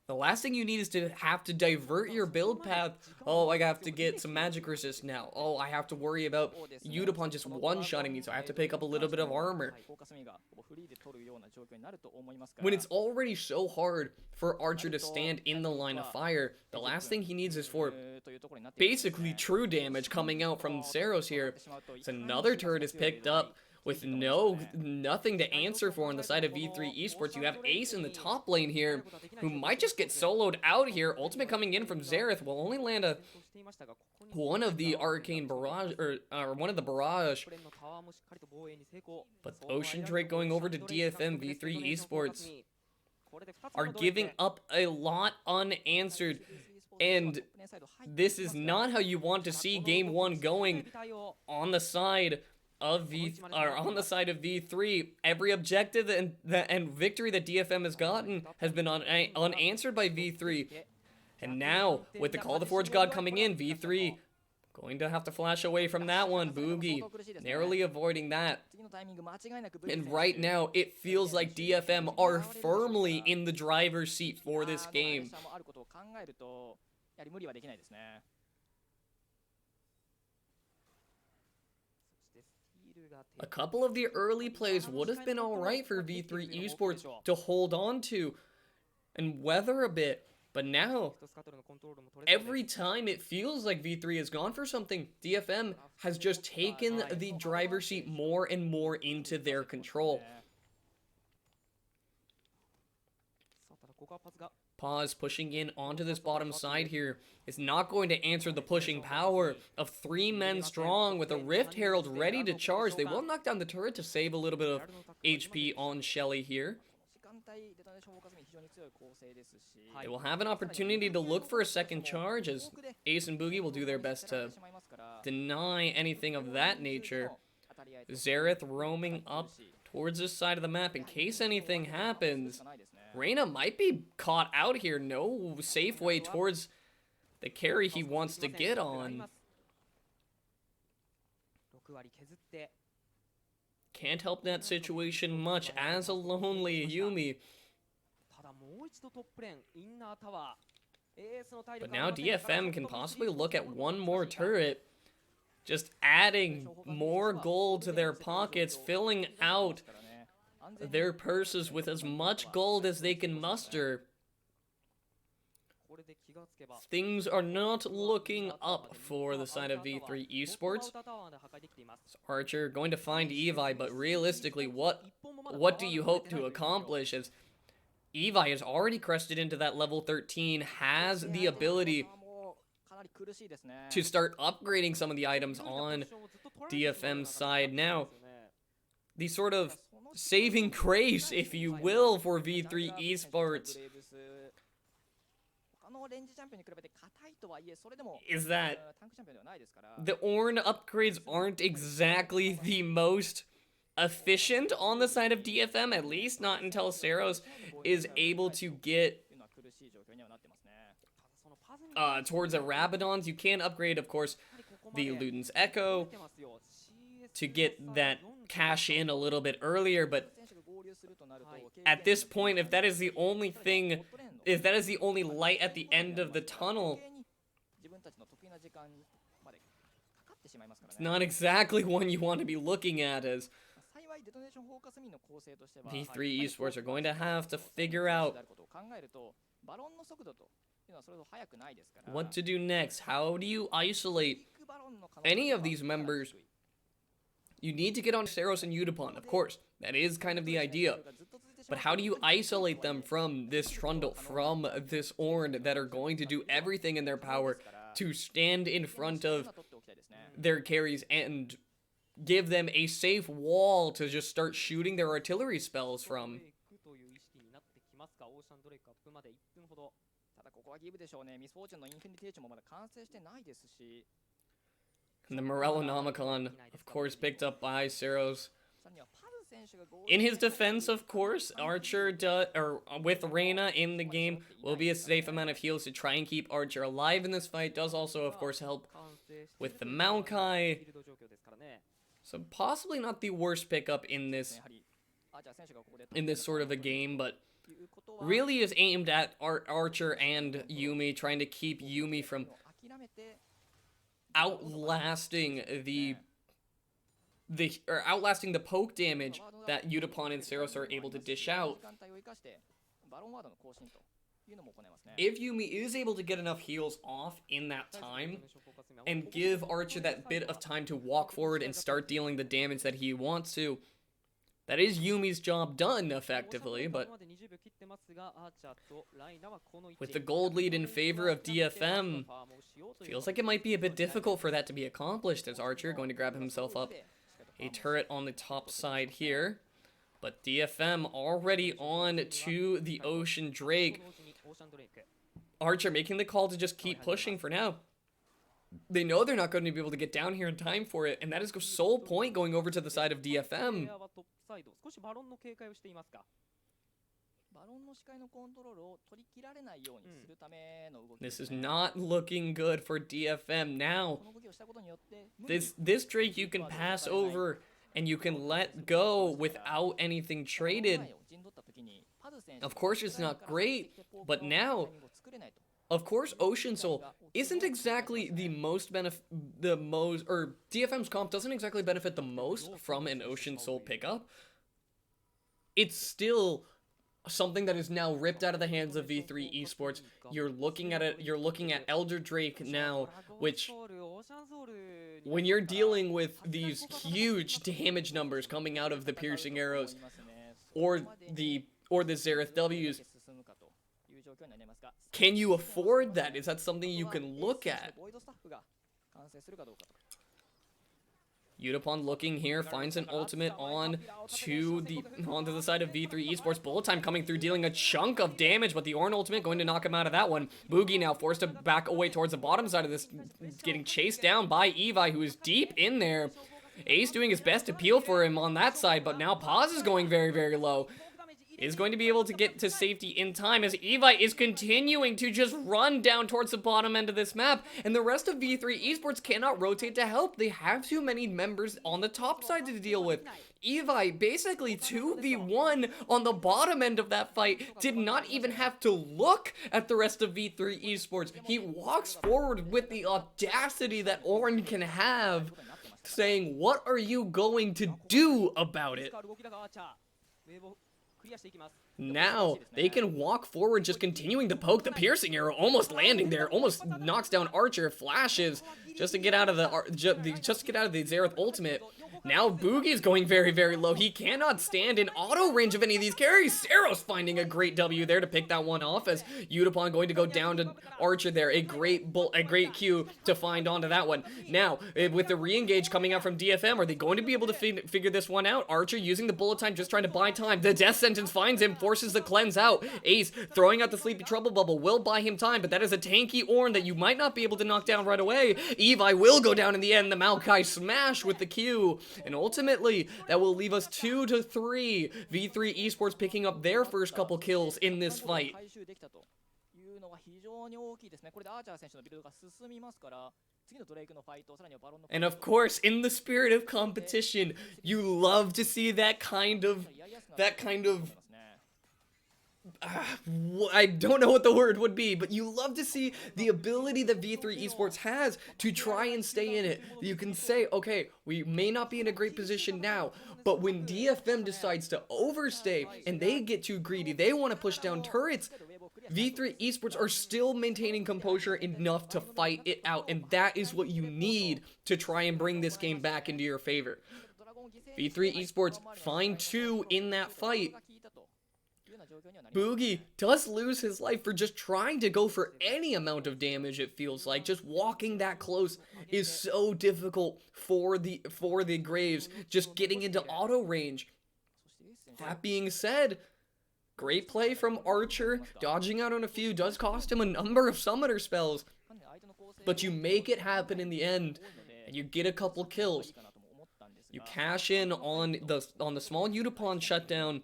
The last thing you need is to have to divert your build path. Oh, I have to get some magic resist now. Oh, I have to worry about Udapon just one-shotting me, so I have to pick up a little bit of armor. When it's already so hard for Archer to stand in the line of fire, the last thing he needs is for basically true damage coming out from Seros here. So another turret is picked up with nothing to answer for on the side of V3 Esports. You have Ace in the top lane here, who might just get soloed out here. Ultimate coming in from Xerath will only land one of the arcane barrage, or one of the barrage. But Ocean Drake going over to DFM. V3 Esports are giving up a lot unanswered. And this is not how you want to see game one going on the side of V3. Every objective and victory that DFM has gotten has been unanswered by V3. And now, with the Call of the Forge God coming in, V3 going to have to flash away from that one. Boogie narrowly avoiding that. And right now, it feels like DFM are firmly in the driver's seat for this game. A couple of the early plays would have been alright for V3 Esports to hold on to and weather a bit. But now, every time it feels like V3 has gone for something, DFM has just taken the driver's seat more and more into their control. Pause pushing in onto this bottom side here is not going to answer the pushing power of 3 men strong with a Rift Herald ready to charge. They will knock down the turret to save a little bit of HP on Shelly here. They will have an opportunity to look for a second charge as Ace and Boogie will do their best to deny anything of that nature. Xerath roaming up towards this side of the map in case anything happens. Reyna might be caught out here. No safe way towards the carry he wants to get on. Can't help that situation much as a lonely Yumi. But now DFM can possibly look at one more turret, just adding more gold to their pockets, filling out their purses with as much gold as they can muster. Things are not looking up for the side of V3 Esports. So Archer going to find Evi, but realistically, what do you hope to accomplish? As Evi has already crested into that level 13, has the ability to start upgrading some of the items on DFM's side. Now, the sort of saving grace, if you will, for V3 Esports is that the Ornn upgrades aren't exactly the most efficient on the side of DFM, at least not until Seros is able to get towards a Rabadons. You can upgrade, of course, the Luden's Echo to get that cash in a little bit earlier, but at this point, if that is the only thing, if that is the only light at the end of the tunnel, it's not exactly one you want to be looking at, as V3 Esports are going to have to figure out what to do next. How do you isolate any of these members? You need to get on Seros and Udapon, of course. That is kind of the idea. But how do you isolate them from this Trundle, from this Ornn that are going to do everything in their power to stand in front of their carries and give them a safe wall to just start shooting their artillery spells from? And the Morellonomicon, of course, picked up by Seros. In his defense, of course, Archer with Reyna in the game will be a safe amount of heals to try and keep Archer alive in this fight. Does also, of course, help with the Maokai. So possibly not the worst pickup in this sort of a game, but really is aimed at Archer and Yuumi, trying to keep Yuumi from outlasting the poke damage that Yutapon and Saros are able to dish out. If Yuumi is able to get enough heals off in that time and give Archer that bit of time to walk forward and start dealing the damage that he wants to, that is Yumi's job done effectively. But with the gold lead in favor of DFM, feels like it might be a bit difficult for that to be accomplished, as Archer going to grab himself up a turret on the top side here. But DFM already on to the Ocean Drake. Archer making the call to just keep pushing for now. They know they're not going to be able to get down here in time for it, and that is sole point going over to the side of DFM. This is not looking good for DFM now. This Drake you can pass over and you can let go without anything traded. Of course it's not great, but now, of course Ocean Soul isn't exactly DFM's comp doesn't exactly benefit the most from an Ocean Soul pickup. It's still something that is now ripped out of the hands of V3 Esports. You're looking at Elder Drake now, which, when you're dealing with these huge damage numbers coming out of the piercing arrows or the Xerath W's, can you afford that? Is that something you can look at? Yutapon looking here, finds an ultimate onto the side of V3 Esports. Bullet Time coming through, dealing a chunk of damage, but the Ornn ultimate going to knock him out of that one. Boogie now forced to back away towards the bottom side of this, getting chased down by Evi, who is deep in there. Ace doing his best to peel for him on that side, but now Paz is going very, very low. Is going to be able to get to safety in time as Evi is continuing to just run down towards the bottom end of this map, and the rest of V3 Esports cannot rotate to help. They have too many members on the top side to deal with. Evi basically 2v1 on the bottom end of that fight, did not even have to look at the rest of V3 Esports. He walks forward with the audacity that Ornn can have, saying, what are you going to do about it? Now, they can walk forward, just continuing to poke. The piercing arrow almost landing there, almost knocks down Archer, flashes just to get out of the Xerath ultimate. Now Boogie's going very, very low. He cannot stand in auto range of any of these carries. Saros finding a great W there to pick that one off, as Yutapon going to go down to Archer there. A great Q to find onto that one. Now, with the re-engage coming out from DFM, are they going to be able to figure this one out? Archer using the bullet time, just trying to buy time. The death sentence finds him, forces the cleanse out. Ace throwing out the sleepy trouble bubble will buy him time, but that is a tanky Ornn that you might not be able to knock down right away. Evi will go down in the end. The Maokai smash with the Q. And ultimately, that will leave us 2-3. V3 Esports picking up their first couple kills in this fight. And of course, in the spirit of competition, you love to see that kind of I don't know what the word would be, but you love to see the ability that V3 Esports has to try and stay in it. You can say, okay, we may not be in a great position now, but when DFM decides to overstay and they get too greedy, they want to push down turrets, V3 Esports are still maintaining composure enough to fight it out, and that is what you need to try and bring this game back into your favor. V3 Esports find 2 in that fight. Boogie does lose his life for just trying to go for any amount of damage, it feels like. Just walking that close is so difficult for the Graves, just getting into auto range. That being said, great play from Archer. Dodging out on a few does cost him a number of summoner spells, but you make it happen in the end, and you get a couple kills. You cash in on the small Udapon shutdown,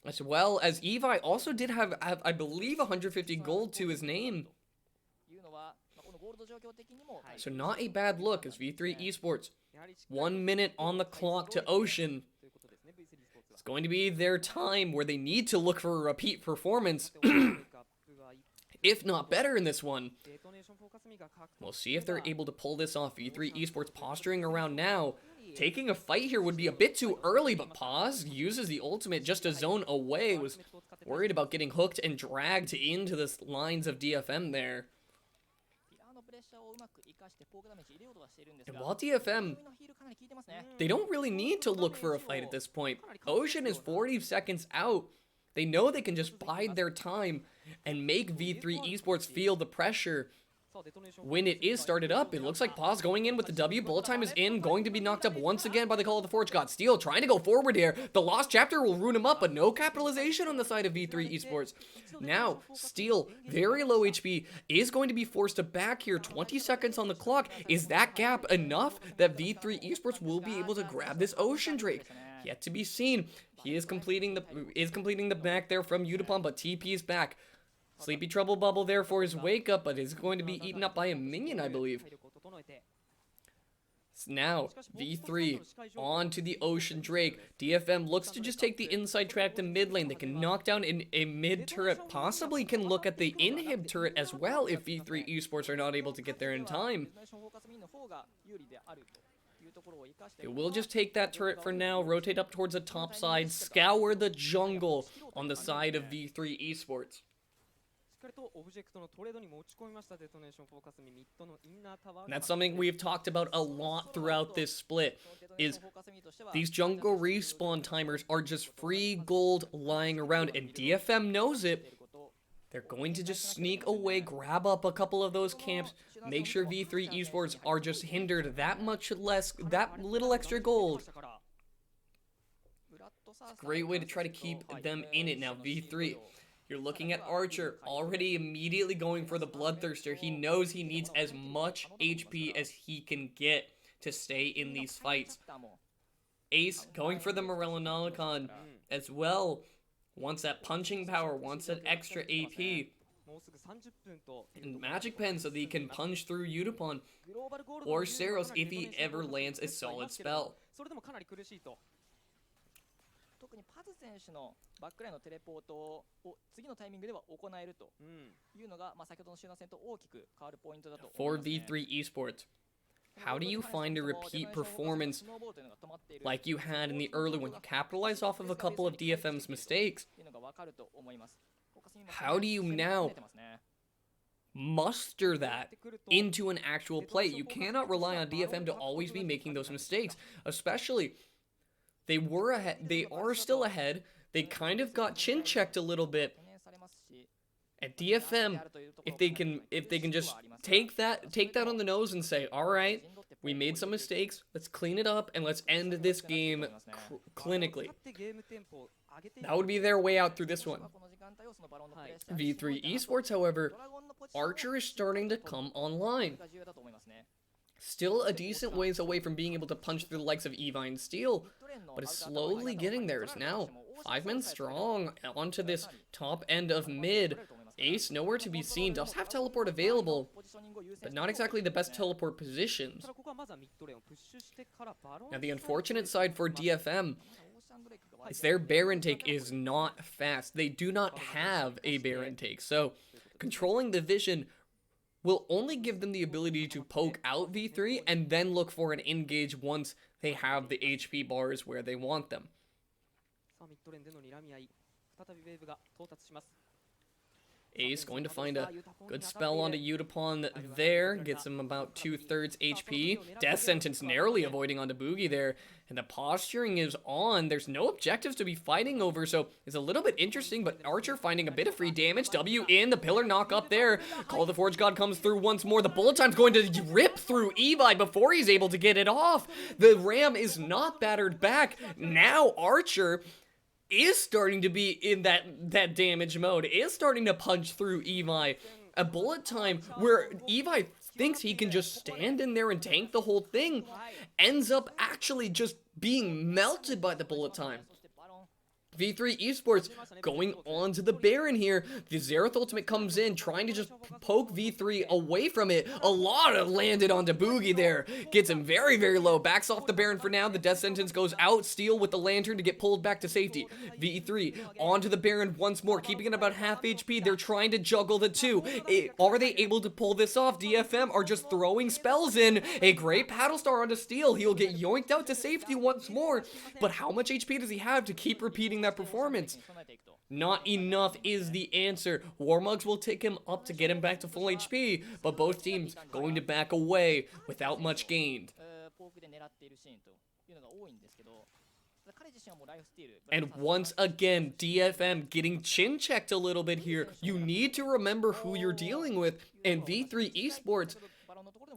as well as Evi also did have I believe 150 gold to his name. So not a bad look as V3 Esports. 1 minute on the clock to Ocean. It's going to be their time where they need to look for a repeat performance. If not better in this one. We'll see if they're able to pull this off. V3 Esports posturing around now. Taking a fight here would be a bit too early, but Paz uses the ultimate just to zone away. Was worried about getting hooked and dragged into the lines of DFM there. And while DFM, they don't really need to look for a fight at this point. Ocean is 40 seconds out. They know they can just bide their time and make V3 Esports feel the pressure. When it is started up, it looks like Paz going in with the W. Bullet time is in, going to be knocked up once again by the Call of the Forge God. Steel trying to go forward here. The Lost Chapter will ruin him up, but no capitalization on the side of V3 Esports. Now, Steel, very low HP, is going to be forced to back here. 20 seconds on the clock. Is that gap enough that V3 Esports will be able to grab this Ocean Drake? Yet to be seen. He is completing the back there from Udapon, but TP is back. Sleepy Trouble Bubble there for his wake up, but is going to be eaten up by a minion, I believe. Now, V3 on to the Ocean Drake. DFM looks to just take the inside track to mid lane. They can knock down a mid turret, possibly can look at the inhib turret as well if V3 Esports are not able to get there in time. It will just take that turret for now, rotate up towards the top side, scour the jungle on the side of V3 Esports. That's something we've talked about a lot throughout this split, is these jungle respawn timers are just free gold lying around, and DFM knows it. They're going to just sneak away, grab up a couple of those camps, make sure V3 Esports are just hindered that little extra gold. It's a great way to try to keep them in it now, V3. You're looking at Archer, already immediately going for the Bloodthirster. He knows he needs as much HP as he can get to stay in these fights. Ace going for the Morellonomicon as well. Wants that punching power, wants that extra AP. And Magic Pen so that he can punch through Udapon. Or Saros if he ever lands a solid spell. 特にパズ選手のバックラインのテレポートを次のタイミングでは行えるというのが、先ほどの集団戦と大きく変わるポイントだと思いますね。For V3 Esports, how do you find a repeat performance like you had in the early one? You capitalize off of a couple of DFM's mistakes. How do you now muster that into an actual play? You cannot rely on DFM to always be making those mistakes, especially they were ahead. They are still ahead. They kind of got chin checked a little bit. At DFM, if they can just take that on the nose and say, all right, we made some mistakes. Let's clean it up and let's end this game clinically. That would be their way out through this one. V3 Esports, however, Archer is starting to come online. Still a decent ways away from being able to punch through the likes of Evi and Steel, but is slowly getting there. It's now 5 men strong onto this top end of mid. Ace nowhere to be seen, does have teleport available, but not exactly the best teleport positions. Now the unfortunate side for DFM is their Baron take is not fast. They do not have a Baron take, so controlling the vision will only give them the ability to poke out V3 and then look for an engage once they have the HP bars where they want them. Ace going to find a good spell onto Udapon there. Gets him about 2/3 HP. Death Sentence narrowly avoiding onto Boogie there. And the posturing is on. There's no objectives to be fighting over, so it's a little bit interesting, but Archer finding a bit of free damage. W in, the pillar knock up there. Call of the Forge God comes through once more. The bullet time's going to rip through Evi before he's able to get it off. The Ram is not battered back. Now Archer is starting to be in that damage mode, is starting to punch through Evi. A bullet time where Evi thinks he can just stand in there and tank the whole thing, ends up actually just being melted by the bullet time. V3 Esports going on to the Baron here. The Xerath ultimate comes in, trying to just poke V3 away from it. A lot of landed onto Boogie there. Gets him very, very low. Backs off the Baron for now. The death sentence goes out. Steel with the lantern to get pulled back to safety. V3 onto the Baron once more, keeping it about half HP. They're trying to juggle the two. Are they able to pull this off? DFM are just throwing spells in. A great paddle star onto Steel. He'll get yoinked out to safety once more. But how much HP does he have to keep repeating that performance? Not enough is the answer. Warmugs will take him up to get him back to full HP, but both teams going to back away without much gained. And once again, DFM getting chin checked a little bit here. You need to remember who you're dealing with, and V3 Esports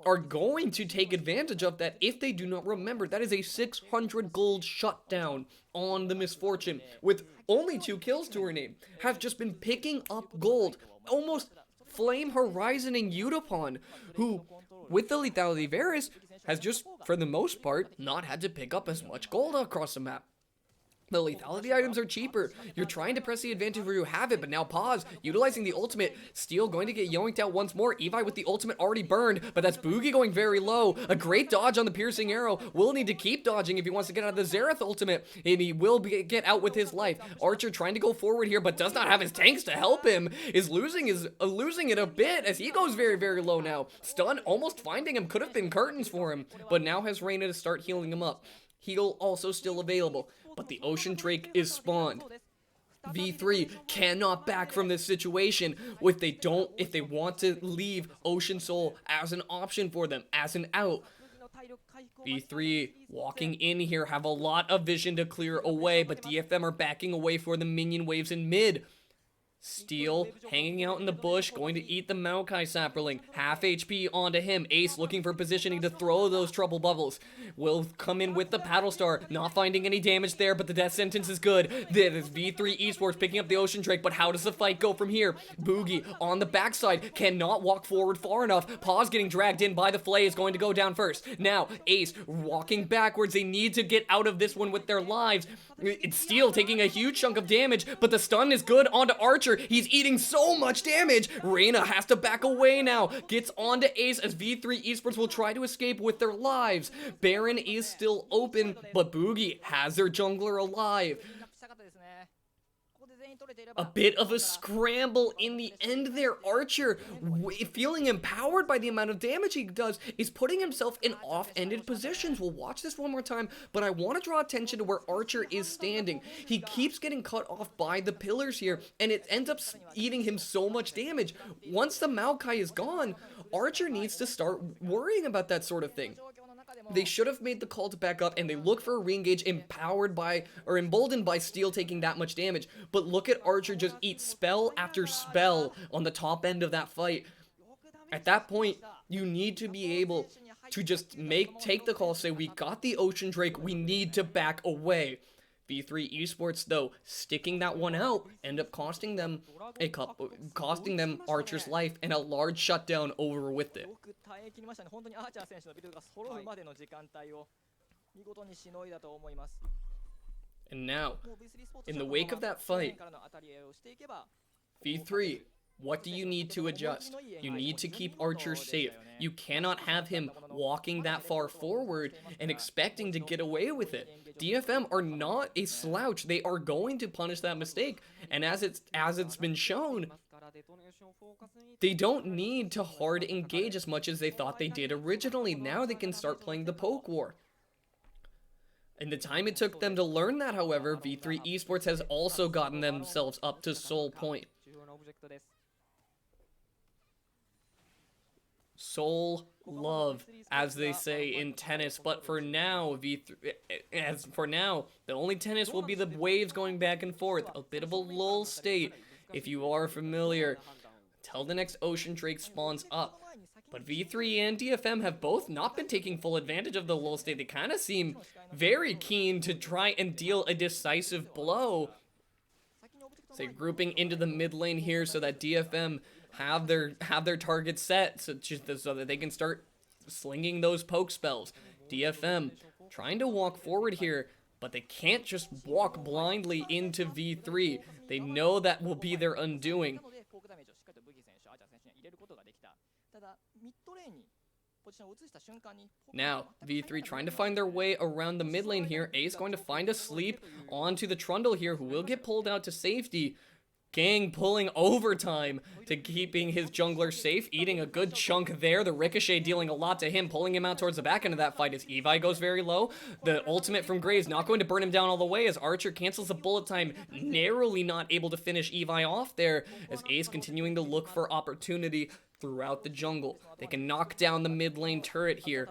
are going to take advantage of that if they do not remember. That is a 600 gold shutdown on the Misfortune with only 2 kills to her name. Have just been picking up gold. Almost Flame Horizoning Utapon, who, with the lethality Varus, has just, for the most part, not had to pick up as much gold across the map. The lethality items are cheaper. You're trying to press the advantage where you have it, but now pause. Utilizing the ultimate. Steel going to get yoinked out once more. Evi with the ultimate already burned, but that's Boogie going very low. A great dodge on the piercing arrow. Will need to keep dodging if he wants to get out of the Xerath ultimate, and he will get out with his life. Archer trying to go forward here, but does not have his tanks to help him. Is losing it a bit as he goes very, very low now. Stun almost finding him. Could have been curtains for him, but now has Reyna to start healing him up. Heal also still available, but the Ocean Drake is spawned. V3 cannot back from this situation if they want to leave Ocean Soul as an option for them, as an out. V3 walking in here, have a lot of vision to clear away, but DFM are backing away for the minion waves in mid. Steel hanging out in the bush, going to eat the Maokai Sapperling. Half HP onto him. Ace looking for positioning to throw those trouble bubbles. Will come in with the paddle star, not finding any damage there, but the death sentence is good. There is V3 Esports picking up the Ocean Drake, but how does the fight go from here? Boogie on the backside cannot walk forward far enough. Paws getting dragged in by the Flay is going to go down first. Now Ace walking backwards. They need to get out of this one with their lives. It's Steel taking a huge chunk of damage, but the stun is good onto Archer. He's eating so much damage. Reyna has to back away now. Gets onto Ace as V3 Esports will try to escape with their lives. Baron is still open, but Boogie has their jungler alive. A bit of a scramble in the end there. Archer, feeling empowered by the amount of damage he does, is putting himself in off-ended positions. We'll watch this one more time, but I want to draw attention to where Archer is standing. He keeps getting cut off by the pillars here, and it ends up eating him so much damage. Once the Maokai is gone, Archer needs to start worrying about that sort of thing. They should have made the call to back up, and they look for a re-engage emboldened by Steel taking that much damage. But look at Archer just eat spell after spell on the top end of that fight. At that point, you need to be able to just take the call, say, we got the Ocean Drake, we need to back away. V3 Esports, though, sticking that one out, end up costing them Archer's life and a large shutdown over with it. And now, in the wake of that fight, V3, what do you need to adjust? You need to keep Archer safe. You cannot have him walking that far forward and expecting to get away with it. DFM are not a slouch. They are going to punish that mistake. And as it's been shown, they don't need to hard engage as much as they thought they did originally. Now they can start playing the poke war. In the time it took them to learn that, however, V3 Esports has also gotten themselves up to Soul Point. Soul love, as they say in tennis, but for now, the only tennis will be the waves going back and forth. A bit of a lull state, if you are familiar, till the next Ocean Drake spawns up. But V3 and DFM have both not been taking full advantage of the lull state. They kind of seem very keen to try and deal a decisive blow. Say, grouping into the mid lane here so that DFM have their target set so that they can start slinging those poke spells. DFM trying to walk forward here, but they can't just walk blindly into V3. They know that will be their undoing. Now, V3 trying to find their way around the mid lane here. Ace going to find a sleep onto the Trundle here, who will get pulled out to safety. Gang pulling overtime to keeping his jungler safe, eating a good chunk there. The Ricochet dealing a lot to him, pulling him out towards the back end of that fight as Evi goes very low. The ultimate from Graves not going to burn him down all the way as Archer cancels the bullet time, narrowly not able to finish Evi off there as Ace continuing to look for opportunity throughout the jungle. They can knock down the mid lane turret here.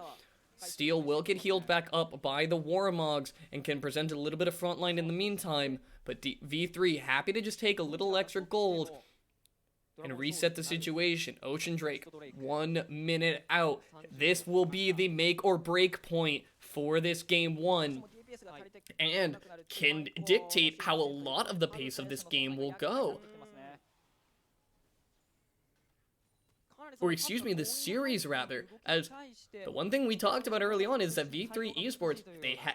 Steel will get healed back up by the Warmogs and can present a little bit of frontline in the meantime, but V3 happy to just take a little extra gold and reset the situation. Ocean Drake, 1 minute out. This will be the make or break point for this game 1 and can dictate how a lot of the pace of this game will go. Or excuse me, the series rather, as the one thing we talked about early on is that V3 Esports,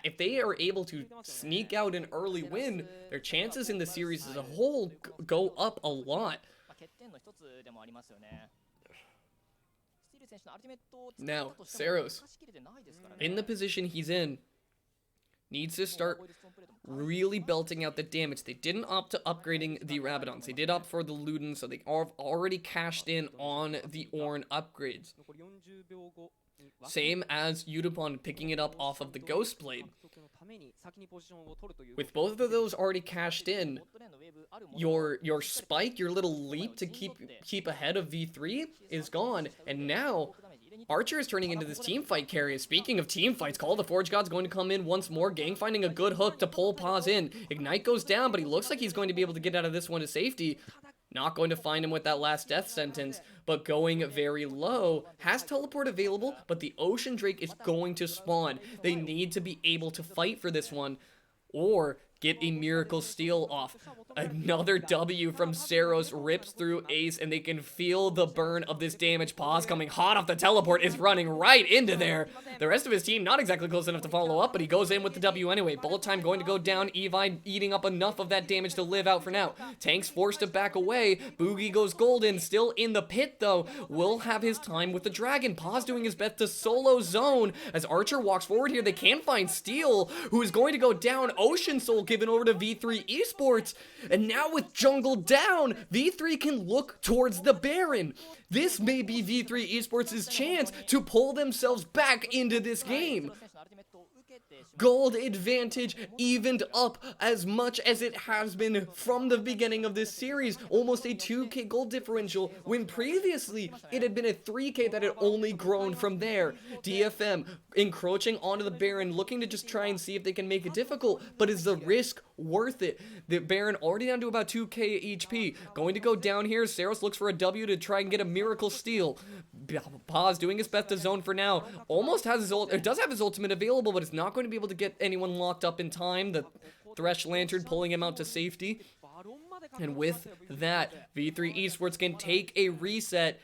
if they are able to sneak out an early win, their chances in the series as a whole go up a lot. Now, Saros, in the position he's in, needs to start really belting out the damage. They didn't opt to upgrading the Rabadons. They did opt for the Luden, so they have already cashed in on the Ornn upgrades. Same as Udapon picking it up off of the Ghostblade. With both of those already cashed in, your spike, your little leap to keep ahead of V3 is gone, and now Archer is turning into this team fight carrier. Speaking of team fights, Call of the Forge God's going to come in once more. Gang finding a good hook to pull Paz in. Ignite goes down, but he looks like he's going to be able to get out of this one to safety. Not going to find him with that last death sentence, but going very low. Has teleport available, but the Ocean Drake is going to spawn. They need to be able to fight for this one, or get a Miracle Steal off. Another W from Saros rips through Ace, and they can feel the burn of this damage. Paz coming hot off the teleport is running right into there. The rest of his team not exactly close enough to follow up, but he goes in with the W anyway. Bullet time going to go down. Evi eating up enough of that damage to live out for now. Tank's forced to back away. Boogie goes golden, still in the pit though. Will have his time with the dragon. Paz doing his best to solo zone. As Archer walks forward here, they can find Steel, who is going to go down. Ocean Soul given over to V3 Esports. And now with jungle down, V3 can look towards the Baron. This may be V3 Esports' chance to pull themselves back into this game. Gold advantage evened up as much as it has been from the beginning of this series. Almost a 2k gold differential, when previously it had been a 3k that had only grown from there. DFM encroaching onto the Baron, looking to just try and see if they can make it difficult, but is the risk worth it? The Baron already down to about 2k HP. Going to go down here. Saros looks for a W to try and get a Miracle Steal. Paz doing his best to zone for now. Almost has his ult, it does have his ultimate available, but it's not going to be able to get anyone locked up in time. The Thresh Lantern pulling him out to safety. And with that, V3 Esports can take a reset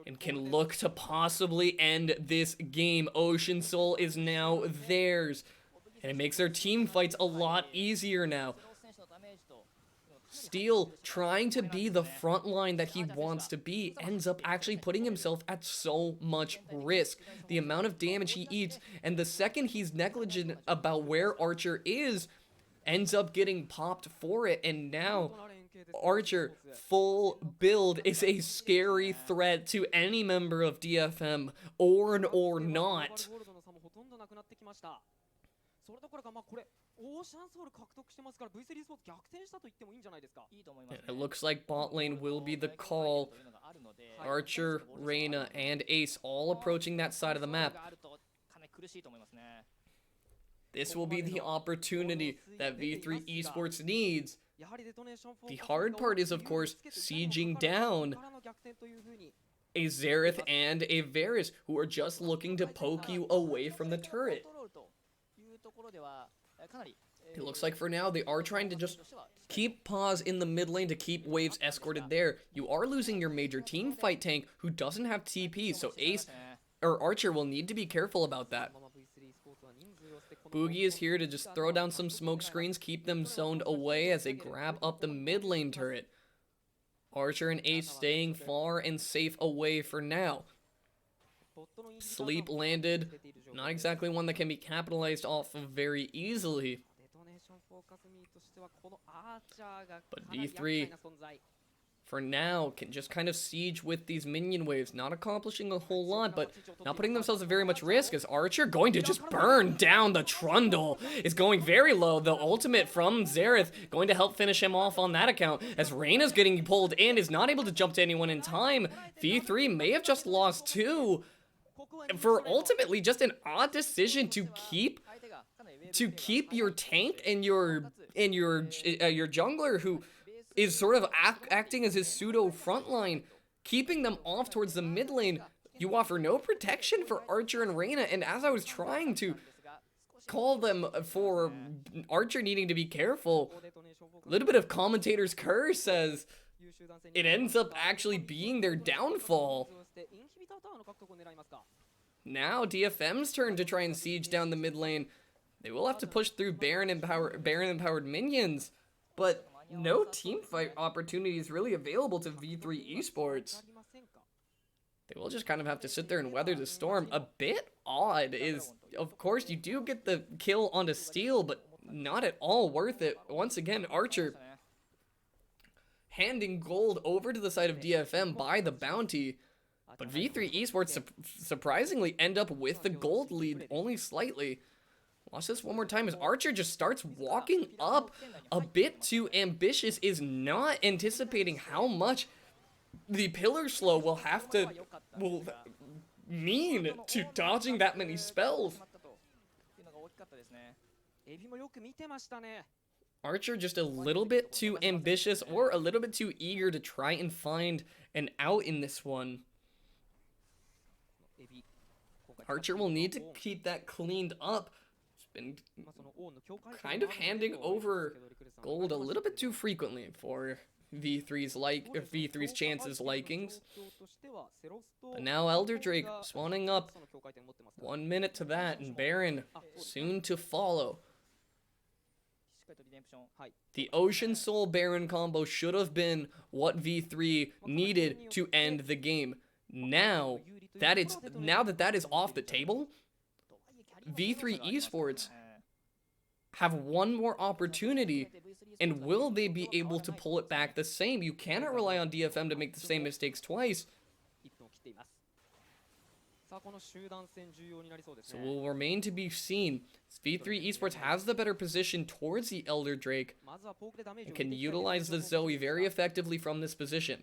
and can look to possibly end this game. Ocean Soul is now theirs, and it makes their team fights a lot easier now. Steel, trying to be the front line that he wants to be, ends up actually putting himself at so much risk. The amount of damage he eats, and the second he's negligent about where Archer is, ends up getting popped for it, and now Archer, full build, is a scary threat to any member of DFM, Ornn or not. It looks like bot lane will be the call. Archer, Reyna, and Ace all approaching that side of the map. This will be the opportunity that V3 Esports needs. The hard part is, of course, sieging down a Xerath and a Varus, who are just looking to poke you away from the turret. It looks like for now they are trying to just keep Paz in the mid lane to keep waves escorted there. You are losing your major team fight tank who doesn't have TP, so Ace or Archer will need to be careful about that. Boogie is here to just throw down some smoke screens, keep them zoned away as they grab up the mid lane turret. Archer and Ace staying far and safe away for now. Sleep landed, not exactly one that can be capitalized off of very easily. But V3, for now, can just kind of siege with these minion waves, not accomplishing a whole lot, but not putting themselves at very much risk, as Archer going to just burn down the Trundle, is going very low. The ultimate from Xerath going to help finish him off on that account, as Reyna's getting pulled in, is not able to jump to anyone in time. V3 may have just lost 2, for ultimately just an odd decision to keep your tank and your jungler, who is sort of acting as his pseudo frontline, keeping them off towards the mid lane. You offer no protection for Archer and Reyna, and as I was trying to call them for Archer needing to be careful, a little bit of commentator's curse as it ends up actually being their downfall. Now DFM's turn to try and siege down the mid lane. They will have to push through Baron-empowered minions, but no teamfight opportunities really available to V3 Esports. They will just kind of have to sit there and weather the storm. A bit odd is, of course, you do get the kill onto Steel, but not at all worth it. Once again, Archer handing gold over to the side of DFM by the bounty, but V3 Esports surprisingly end up with the gold lead only slightly. Watch this one more time as Archer just starts walking up a bit too ambitious, is not anticipating how much the pillar slow will mean to dodging that many spells. Archer just a little bit too ambitious, or a little bit too eager to try and find an out in this one. Archer will need to keep that cleaned up. Been kind of handing over gold a little bit too frequently for V3's chances likings. But now Elder Drake spawning up. 1 minute to that, and Baron soon to follow. The Ocean Soul Baron combo should have been what V3 needed to end the game. Now that is off the table, V3 Esports have one more opportunity, and will they be able to pull it back the same? You cannot rely on DFM to make the same mistakes twice. So it will remain to be seen. V3 Esports has the better position towards the Elder Drake and can utilize the Zoe very effectively from this position.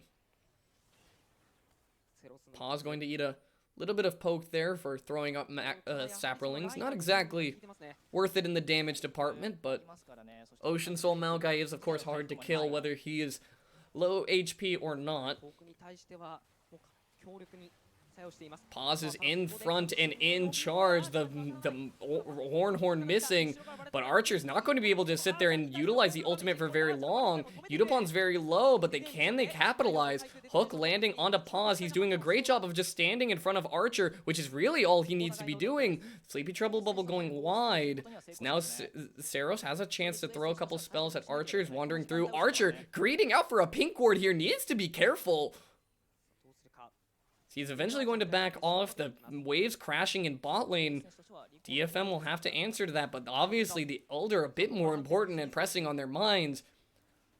Paw's going to eat a little bit of poke there for throwing up Saprolings. Not exactly worth it in the damage department, but Ocean Soul Maokai is of course hard to kill whether he is low HP or not. Paz is in front and in charge, the horn missing, but Archer's not going to be able to sit there and utilize the ultimate for very long. Yudapon's very low, but they capitalize? Hook landing onto Paz. He's doing a great job of just standing in front of Archer, which is really all he needs to be doing. Sleepy Trouble Bubble going wide. So now Saros has a chance to throw a couple spells at Archer. He's wandering through. Archer greeting out for a pink ward here, needs to be careful. He's eventually going to back off. The waves crashing in bot lane. DFM will have to answer to that, but obviously the Elder a bit more important and pressing on their minds.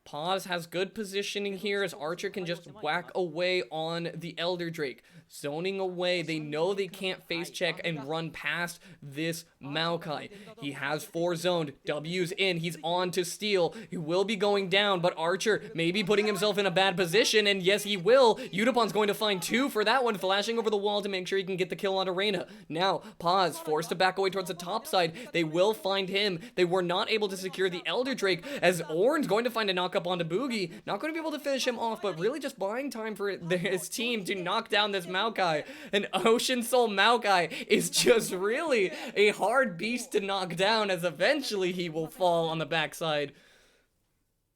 Paz has good positioning here as Archer can just whack away on the Elder Drake. Zoning away, they know they can't face check and run past this Maokai. He has 4 zoned, W's in, he's on to steal. He will be going down, but Archer may be putting himself in a bad position, and yes he will. Yudapon's going to find 2 for that one, flashing over the wall to make sure he can get the kill on Arena. Now, Paz forced to back away towards the top side. They will find him. They were not able to secure the Elder Drake, as Ornn's going to find a knock up onto Boogie. Not going to be able to finish him off, but really just buying time for his team to knock down this Maokai. And Ocean Soul Maokai is just really a hard beast to knock down, as eventually he will fall on the backside.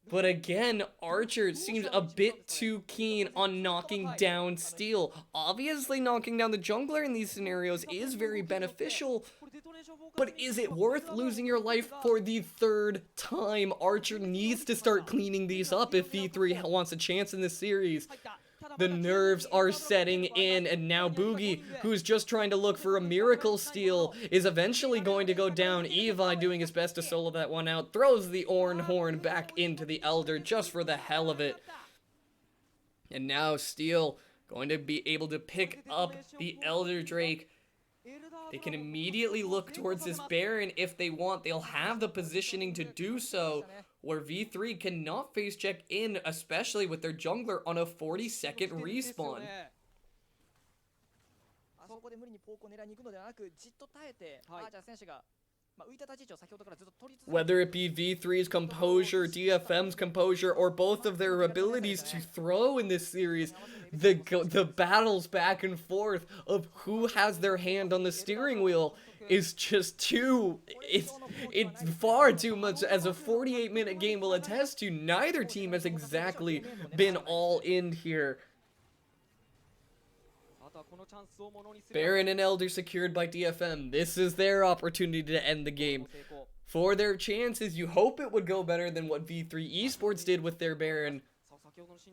But again, Archer seems a bit too keen on knocking down Steel. Obviously, knocking down the jungler in these scenarios is very beneficial, But is it worth losing your life for the 3rd time? Archer needs to start cleaning these up if V3 wants a chance in this series. The nerves are setting in, and now Boogie, who's just trying to look for a miracle steal, is eventually going to go down. Evi doing his best to solo that one out, throws the Orn Horn back into the Elder just for the hell of it. And now Steel going to be able to pick up the Elder Drake. They can immediately look towards this Baron if they want. They'll have the positioning to do so, where V3 cannot face check in, especially with their jungler on a 40-second respawn. Whether it be V3's composure, DFM's composure, or both of their abilities to throw in this series, the battles back and forth of who has their hand on the steering wheel is just it's far too much, as a 48-minute game will attest to. Neither team has exactly been all in here. Baron and Elder secured by DFM. This is their opportunity to end the game. For their chances, you hope it would go better than what V3 Esports did with their Baron,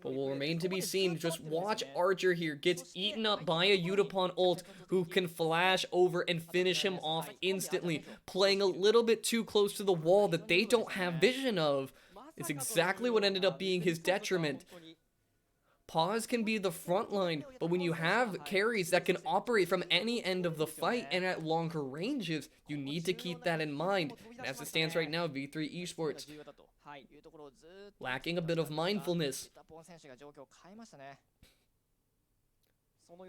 but will remain to be seen. Just watch Archer here gets eaten up by a Yutapon ult who can flash over and finish him off instantly, playing a little bit too close to the wall that they don't have vision of. It's exactly what ended up being his detriment. Pause can be the front line, but when you have carries that can operate from any end of the fight and at longer ranges, you need to keep that in mind. And as it stands right now, V3 Esports lacking a bit of mindfulness.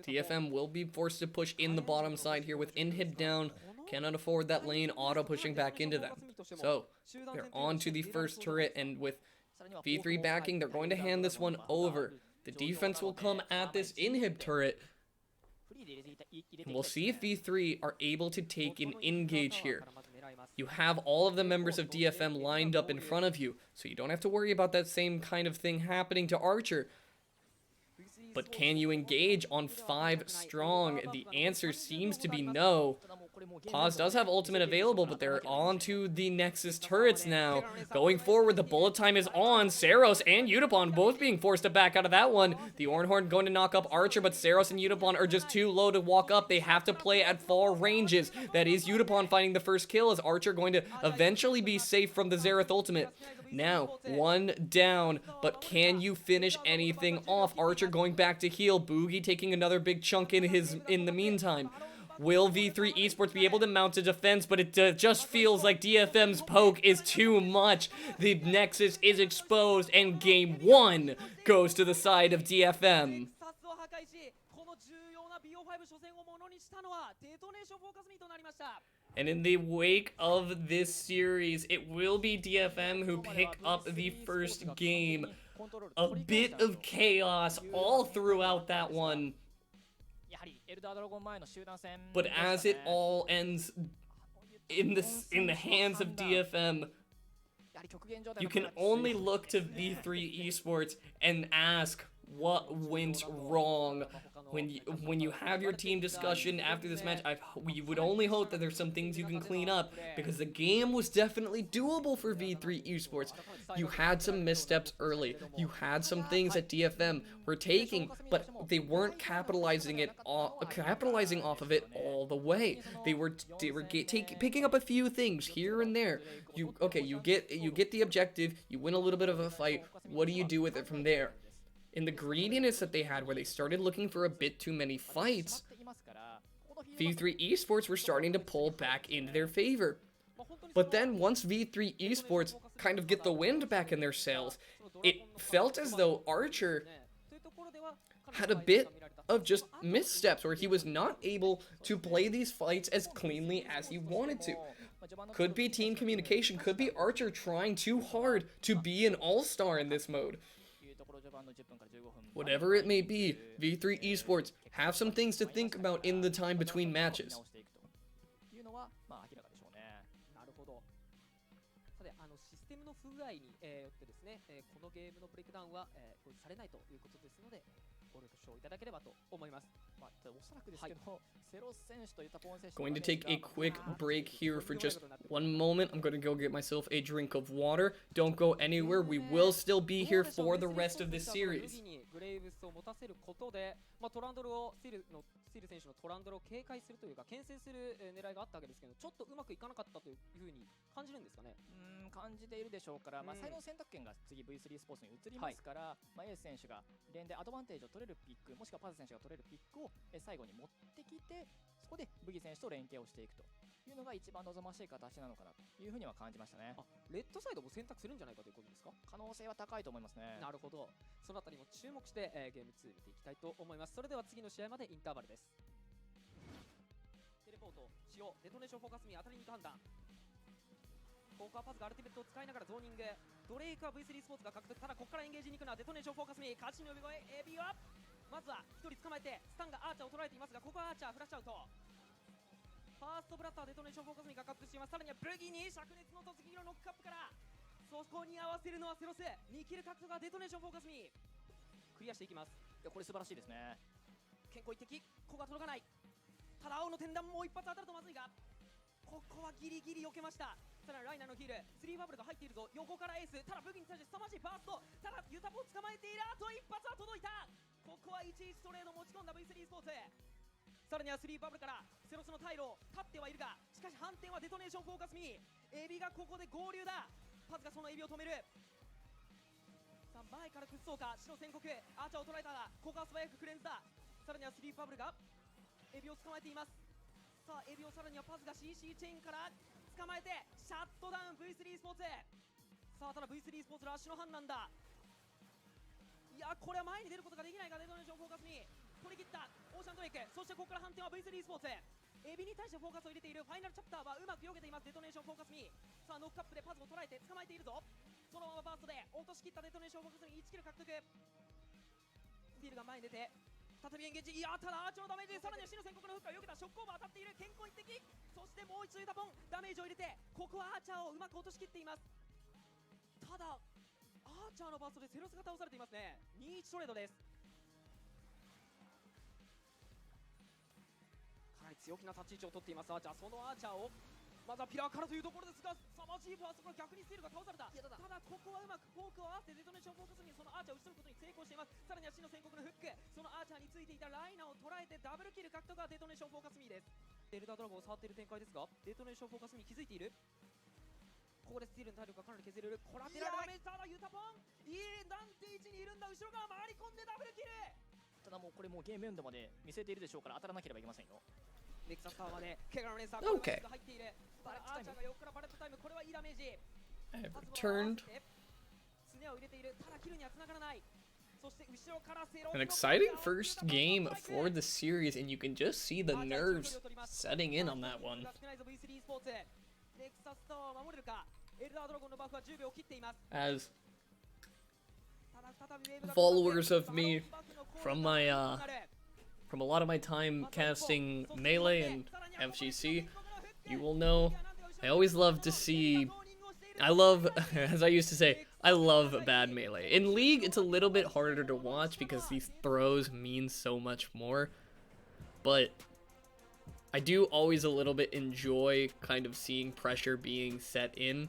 DFM will be forced to push in the bottom side here with inhib down. Cannot afford that lane auto pushing back into them. So they're on to the first turret, and with V3 backing, they're going to hand this one over. The defense will come at this inhib turret. And we'll see if V3 are able to take an engage here. You have all of the members of DFM lined up in front of you, so you don't have to worry about that same kind of thing happening to Archer. But can you engage on 5 strong? The answer seems to be no. Paz does have ultimate available, but they're on to the Nexus turrets now. Going forward, the bullet time is on. Saros and Yutapon both being forced to back out of that one. The Ornhorn going to knock up Archer, but Saros and Yutapon are just too low to walk up. They have to play at far ranges. That is Yutapon finding the first kill, as Archer going to eventually be safe from the Xerath ultimate. Now, one down, but can you finish anything off? Archer going back to heal. Boogie taking another big chunk in the meantime. Will V3 Esports be able to mount a defense? But it just feels like DFM's poke is too much. The Nexus is exposed, and game 1 goes to the side of DFM. And in the wake of this series, it will be DFM who pick up the first game. A bit of chaos all throughout that one. But as it all ends in the hands of DFM, you can only look to V3 Esports and ask what went wrong. When you have your team discussion after this match, we would only hope that there's some things you can clean up, because the game was definitely doable for V3 Esports. You had some missteps early. You had some things that DFM were taking, but they weren't capitalizing off of it all the way. They were picking up a few things here and there. You get the objective. You win a little bit of a fight. What do you do with it from there? In the greediness that they had, where they started looking for a bit too many fights, V3 Esports were starting to pull back into their favor. But then once V3 Esports kind of get the wind back in their sails, it felt as though Archer had a bit of just missteps, where he was not able to play these fights as cleanly as he wanted to. Could be team communication, could be Archer trying too hard to be an all-star in this mode. Whatever it may be, V3 Esports have some things to think about in the time between matches. テムの不具合に、よってですね、このゲームのブレイクダウンは、表示されないということですので、ご了承いただければと思います。まあ、おそらくですけど、セロス選手とユタポン選手 Going to take a quick break here for just one moment. I'm going to go get myself a drink of water. Don't go anywhere. We will still be here for the rest of this series. グレイブスを持たせることで、トランドルをスティール選手のトランドルを警戒するというか牽制する狙いがあったわけですけど、ちょっとうまくいかなかったというふうに感じるんですかね。感じているでしょうから、才能選択権が次 V3 スポーツに移りますから、エース選手が連でアドバンテージを取れるピック、もしくはパズ選手が取れるピックを最後に持ってきて、そこでブギ選手と連携をしていくというのが一番望ましい形なのかなというふうには感じましたね。レッドサイドも選択するんじゃないかということですか。可能性は高いと思いますね。なるほど、そのあたりも注目して、ゲーム2見ていきたいと思います。それでは次の試合までインターバルです。テレポート使用、デトネーションフォーカスミ当たりに行く判断。ここはパズがアルティメットを使いながらゾーニング、ドレイクは V3 スポーツが獲得。ただここからエンゲージに行くのはデトネーションフォーカスミ、勝ちの呼び声。エビはまずは1人捕まえて、スタンがアーチャーを捉えていますが、ここはアーチャーフラッシュアウト。ファーストブラスターデトネーションフォーカスミが獲得しています。さらにはブギに灼熱の突撃のノックアップから、そこに合わせるのはセロス。2キル獲得はデトネーションフォーカスミ、クリアしていきます。いや、これ素晴らしいですね。健康一滴、ここは届かない。ただ青の天弾もう一発当たるとまずいが、ここはギリギリ避けました。さらにライナーのヒール、3バブルが入っているぞ。横からエース、ただ武器に対して凄まじいバースト。ただユタポを捕まえている。あと一発は届いた。ここは11ストレート持ち込んだ V3 スポーツ。さらには3バブルからセロスの退路立ってはいるが、しかし反転はデトネーションフォーカスミ。エビがここで合流だ。パズがそのエビを止める。さあ前から崩そうか、白宣告、アーチャーを捉えたが、ここは素早くクレンズだ。さらには3バブルがエビを捕まえています。さあエビをさらにはパズが CC チェーンから捕まえてシャットダウン V3 スポーツ。さあただ V3 スポーツラッシュの判断だ。いやこれは前に出ることができないが、デトネーションフォーカスに取り切ったオーシャンドレイク。そしてここから反転は V3 スポーツ。エビに対してフォーカスを入れている。ファイナルチャプターはうまく避けています。デトネーションフォーカスにさあノックアップでパズを捉えて捕まえているぞ。そのままバーストで落とし切ったデトネーションフォーカスに1キル獲得。スティールが前に出て再びエンゲージ。いやただアーチのダメージ、さらには死の宣告のフックが避けた。ショックオーバー当たっている。健康一滴、そしてもう一度ユタポンダメージを入れて、ここはアーチャーをうまく落としきっています。ただアーチャーのバーストでセロスが倒されていますね。2-1トレードです。かなり強気な立ち位置を取っていますアーチャー。そのアーチャーをまずはピラーからというところですが、凄まじいファーストから逆にスティールが倒された。ただここはうまくフォークを合わせてデトネーションフォーカスにそのアーチャーを打ち取ることに成功しています。さらには死の宣告のフック、そのアーチャーについていたライナーを捉えてダブルキル獲得はデトネーションフォーカスミーです。エルダードラゴンを触っている展開ですが、デトネーションフォーカスミー気づいている。ここでスティールの体力がかなり削れる。コラテラルダメージ。ただユタポンいい断定位置にいるんだ。後ろ側回り込んでダブルキル。ただもうこれもうゲームエンドまで見せているでしょうから当たらなければいけませんよ。ネクサスタワーまで怪我のレーサー Okay. が入っている。アーチャーが横からバレットタイム、これはいいダメージ。 I've returned. スネを入れている。ただキルには繋がらない。そして後ろからセロ An exciting first game for the series, and you can just see the nerves setting in on that one. ネクサスタワーを守れるか。エルダードラゴンのバフは10秒を切っています。 As ただ再びウェーブが followers of me from a lot of my time casting Melee and FGC, you will know I always love to see, as I used to say, I love bad Melee. In League, it's a little bit harder to watch because these throws mean so much more, but I do always a little bit enjoy kind of seeing pressure being set in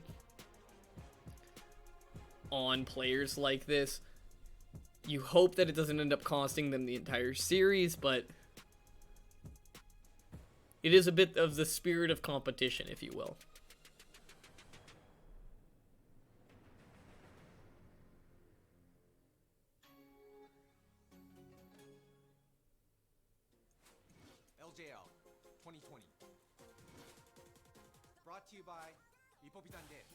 on players like this. You hope that it doesn't end up costing them the entire series, but it is a bit of the spirit of competition, if you will. LJL 2020. Brought to you by Ipopitan De,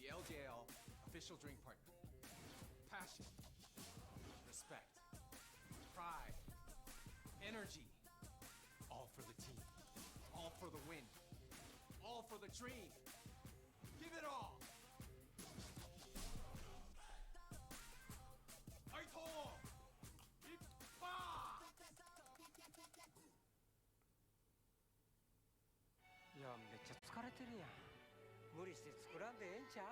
the LJL official drink partner. Passion, respect, pride, energy. All for the team, all for the win, all for the dream. Give it all. Aito! Ippa! いやめっちゃ疲れてるやん。無理して作らんでええんちゃう？